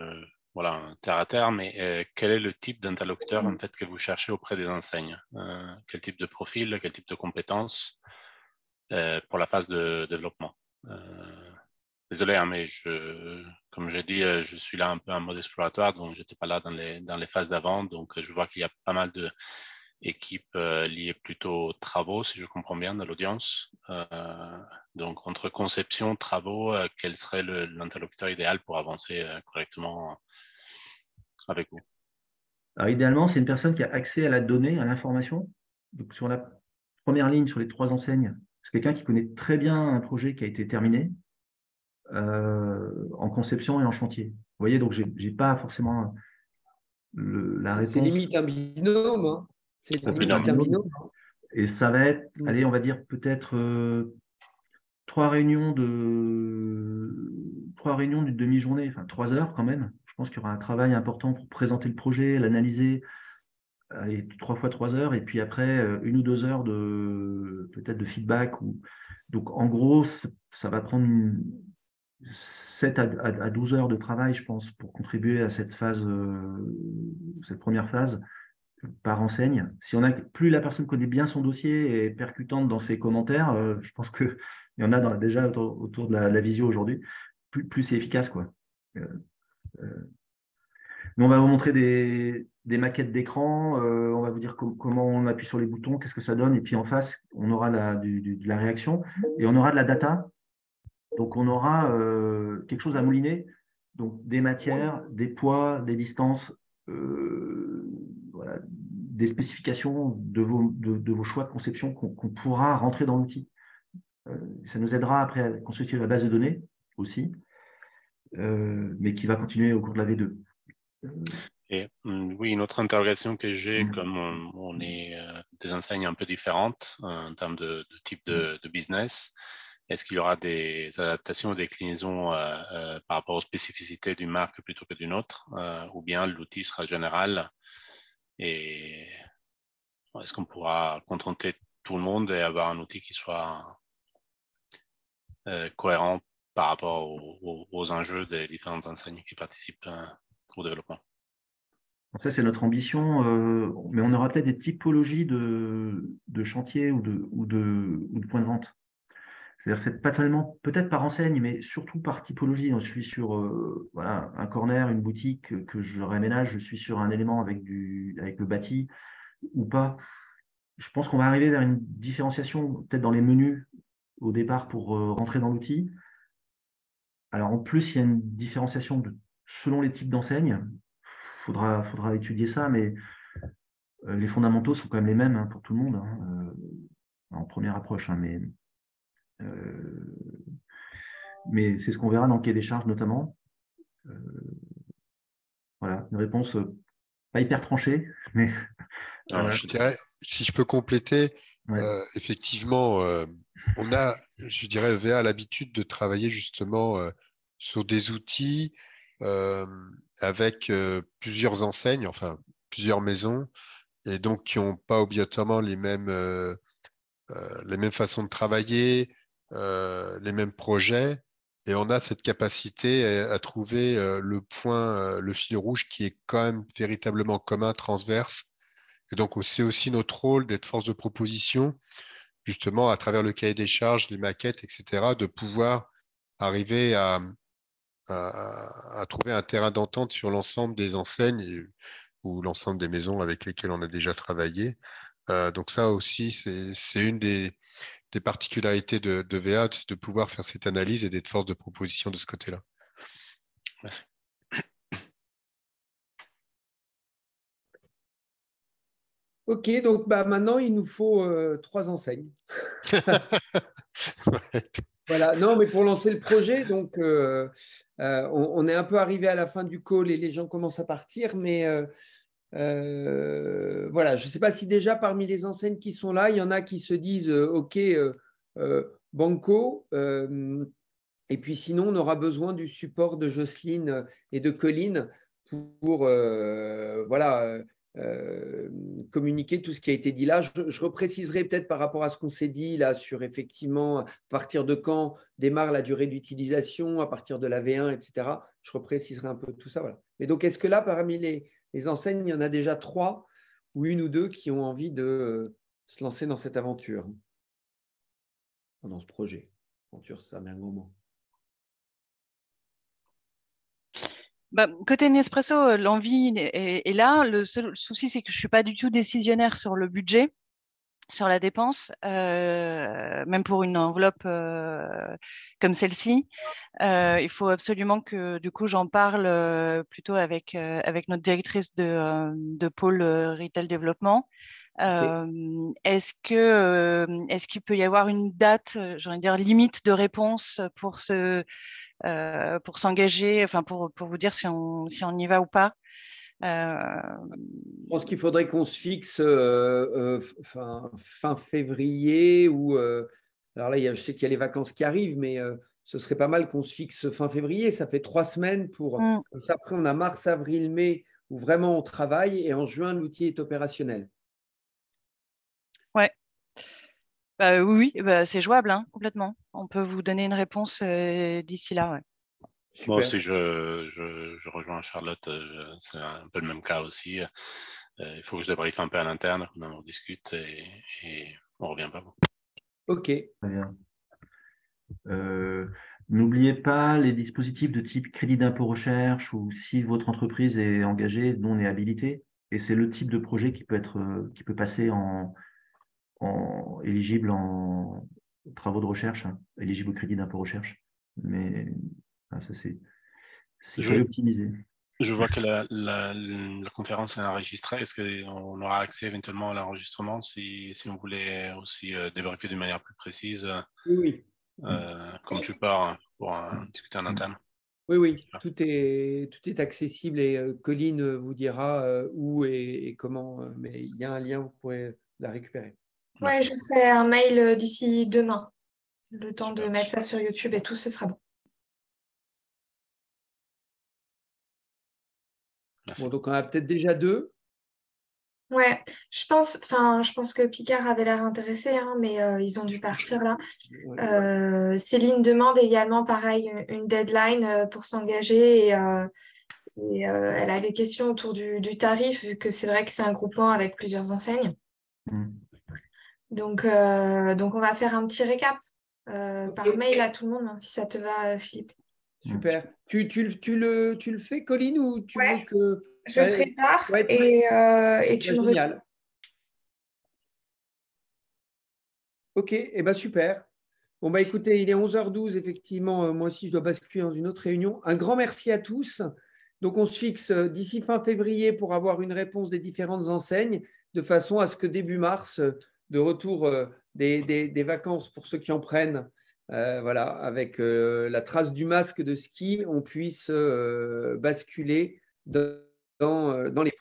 terre à terre, mais quel est le type d'interlocuteur en fait, que vous cherchez auprès des enseignes? Quel type de profil, quel type de compétences? pour la phase de développement. Désolé, hein, mais comme j'ai dit, je suis là un peu en mode exploratoire, donc je n'étais pas là dans les phases d'avant. Donc, je vois qu'il y a pas mal d'équipes liées plutôt aux travaux, si je comprends bien, de l'audience. Donc, entre conception, travaux, quel serait l'interlocuteur idéal pour avancer correctement avec vous? Alors, idéalement, c'est une personne qui a accès à la donnée, à l'information. Donc, sur la première ligne, sur les 3 enseignes, c'est quelqu'un qui connaît très bien un projet qui a été terminé en conception et en chantier. Vous voyez, donc je n'ai pas forcément la réponse. C'est limite un binôme. Hein. C'est limite un binôme. Et ça va être, allez, on va dire peut-être 3 réunions d'une demi-journée, enfin 3 heures quand même. Je pense qu'il y aura un travail important pour présenter le projet, l'analyser, 3 fois 3 heures, et puis après 1 ou 2 heures peut-être de feedback. Donc en gros, ça va prendre 7 à 12 heures de travail, je pense, pour contribuer à cette phase, cette première phase par enseigne. Plus la personne connaît bien son dossier et est percutante dans ses commentaires, je pense qu'il y en a déjà autour de la visio aujourd'hui, plus c'est efficace, quoi. Nous, on va vous montrer des maquettes d'écran, on va vous dire comment on appuie sur les boutons, qu'est-ce que ça donne, et puis en face, on aura de la réaction, et on aura de la data. Donc, on aura quelque chose à mouliner, donc des matières, des poids, des distances, voilà, des spécifications de vos choix de conception qu'on pourra rentrer dans l'outil. Ça nous aidera après à constituer la base de données aussi, mais qui va continuer au cours de la V2. Et, oui, une autre interrogation que j'ai, comme on est des enseignes un peu différentes en termes de type de business, est-ce qu'il y aura des adaptations ou des déclinaisons par rapport aux spécificités d'une marque plutôt que d'une autre, ou bien l'outil sera général et est-ce qu'on pourra contenter tout le monde et avoir un outil qui soit cohérent par rapport aux enjeux des différentes enseignes qui participent au développement? Ça, c'est notre ambition, mais on aura peut-être des typologies de chantiers ou de points de vente. C'est-à-dire, c'est pas tellement, peut-être par enseigne, mais surtout par typologie. Donc, je suis sur voilà, un corner, une boutique que je réaménage, je suis sur un élément avec le bâti ou pas. Je pense qu'on va arriver vers une différenciation, peut-être dans les menus au départ pour rentrer dans l'outil. Alors, en plus, il y a une différenciation selon les types d'enseignes. Faudra étudier ça, mais les fondamentaux sont quand même les mêmes, hein, pour tout le monde, hein, en première approche. Hein, mais c'est ce qu'on verra dans le cahier des charges notamment. Voilà, une réponse pas hyper tranchée, mais... Alors, je dirais, si je peux compléter, effectivement, on a, je dirais, EVA a l'habitude de travailler justement sur des outils avec plusieurs enseignes, enfin plusieurs maisons, et donc qui n'ont pas obligatoirement les mêmes façons de travailler, les mêmes projets. Et on a cette capacité à trouver le point, le fil rouge qui est quand même véritablement commun, transverse. Et donc, c'est aussi notre rôle d'être force de proposition, justement, à travers le cahier des charges, les maquettes, etc., de pouvoir arriver à trouver un terrain d'entente sur l'ensemble des enseignes ou l'ensemble des maisons avec lesquelles on a déjà travaillé. Donc ça aussi, c'est une des particularités de VA, de pouvoir faire cette analyse et d'être force de proposition de ce côté-là. Merci. Ok, donc maintenant, il nous faut 3 enseignes. Voilà, non, mais pour lancer le projet, donc on est un peu arrivé à la fin du call et les gens commencent à partir, mais voilà, je ne sais pas si déjà parmi les enseignes qui sont là, il y en a qui se disent ok, banco, et puis sinon on aura besoin du support de Jocelyne et de Colline pour voilà, communiquer tout ce qui a été dit là. Je repréciserai peut-être par rapport à ce qu'on s'est dit là sur effectivement à partir de quand démarre la durée d'utilisation, à partir de la V1, etc. Je repréciserai un peu tout ça. Voilà. Mais donc, est-ce que là, parmi les enseignes, il y en a déjà 3 ou 1 ou 2 qui ont envie de se lancer dans cette aventure? pendant ce projet. Aventure, ça met un gros mot. Côté Nespresso, l'envie est là. Le seul souci, c'est que je ne suis pas du tout décisionnaire sur le budget, sur la dépense, même pour une enveloppe comme celle-ci. Il faut absolument que du coup j'en parle plutôt avec notre directrice de pôle Retail Développement. Est-ce qu'il peut y avoir une date, j'ai envie de dire, limite de réponse pour s'engager, enfin pour vous dire si on y va ou pas? Je pense qu'il faudrait qu'on se fixe fin février ou alors là, je sais qu'il y a les vacances qui arrivent, mais ce serait pas mal qu'on se fixe fin février. Ça fait 3 semaines comme ça. Après, on a mars, avril, mai où vraiment on travaille et en juin, l'outil est opérationnel. Ouais. Oui, c'est jouable, hein, complètement. On peut vous donner une réponse d'ici là. Ouais. Moi aussi, je rejoins Charlotte. C'est un peu le même cas aussi. Il faut que je débriefe un peu à l'interne, qu'on en discute et on revient pas. Ok. Très bien. N'oubliez pas les dispositifs de type crédit d'impôt recherche ou si votre entreprise est engagée, dont on est habilité. Et c'est le type de projet qui peut passer en éligible en travaux de recherche, hein, éligible au crédit d'impôt recherche. Mais ça, c'est optimisé. Je vois que la conférence est enregistrée. Est-ce qu'on aura accès éventuellement à l'enregistrement si on voulait aussi débriefer d'une manière plus précise? Oui. Comme tu pars pour discuter en interne. Oui. Tout est accessible et Colline vous dira où et comment. Mais il y a un lien, vous pourrez la récupérer. Oui, je vous ferai un mail d'ici demain. Le temps de mettre ça sur YouTube et tout, ce sera bon. Bon, donc on a peut-être déjà 2. Ouais, je pense que Picard avait l'air intéressé, hein, mais ils ont dû partir là. Céline demande également, pareil, une deadline pour s'engager et elle a des questions autour du tarif, vu que c'est vrai que c'est un groupement avec plusieurs enseignes. Donc on va faire un petit récap par mail à tout le monde, hein, si ça te va, Philippe. Super. Tu le fais, Colline, ou tu veux que… Je prépare et tu me génial. Ok, et ben super. Bon, bah écoutez, il est 11h12, effectivement. Moi aussi, je dois basculer dans une autre réunion. Un grand merci à tous. Donc, on se fixe d'ici fin février pour avoir une réponse des différentes enseignes, de façon à ce que début mars, de retour des vacances pour ceux qui en prennent, voilà, avec la trace du masque de ski, on puisse basculer dans les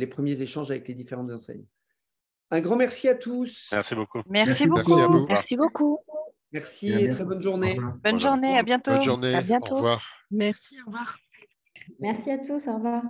premiers échanges avec les différentes enseignes. Un grand merci à tous. Merci beaucoup. Merci beaucoup. Merci à vous. Merci beaucoup. Merci et très bonne journée. Bonne journée, à bientôt. Bonne journée, À bientôt. au revoir. Merci, au revoir. Merci à tous, au revoir.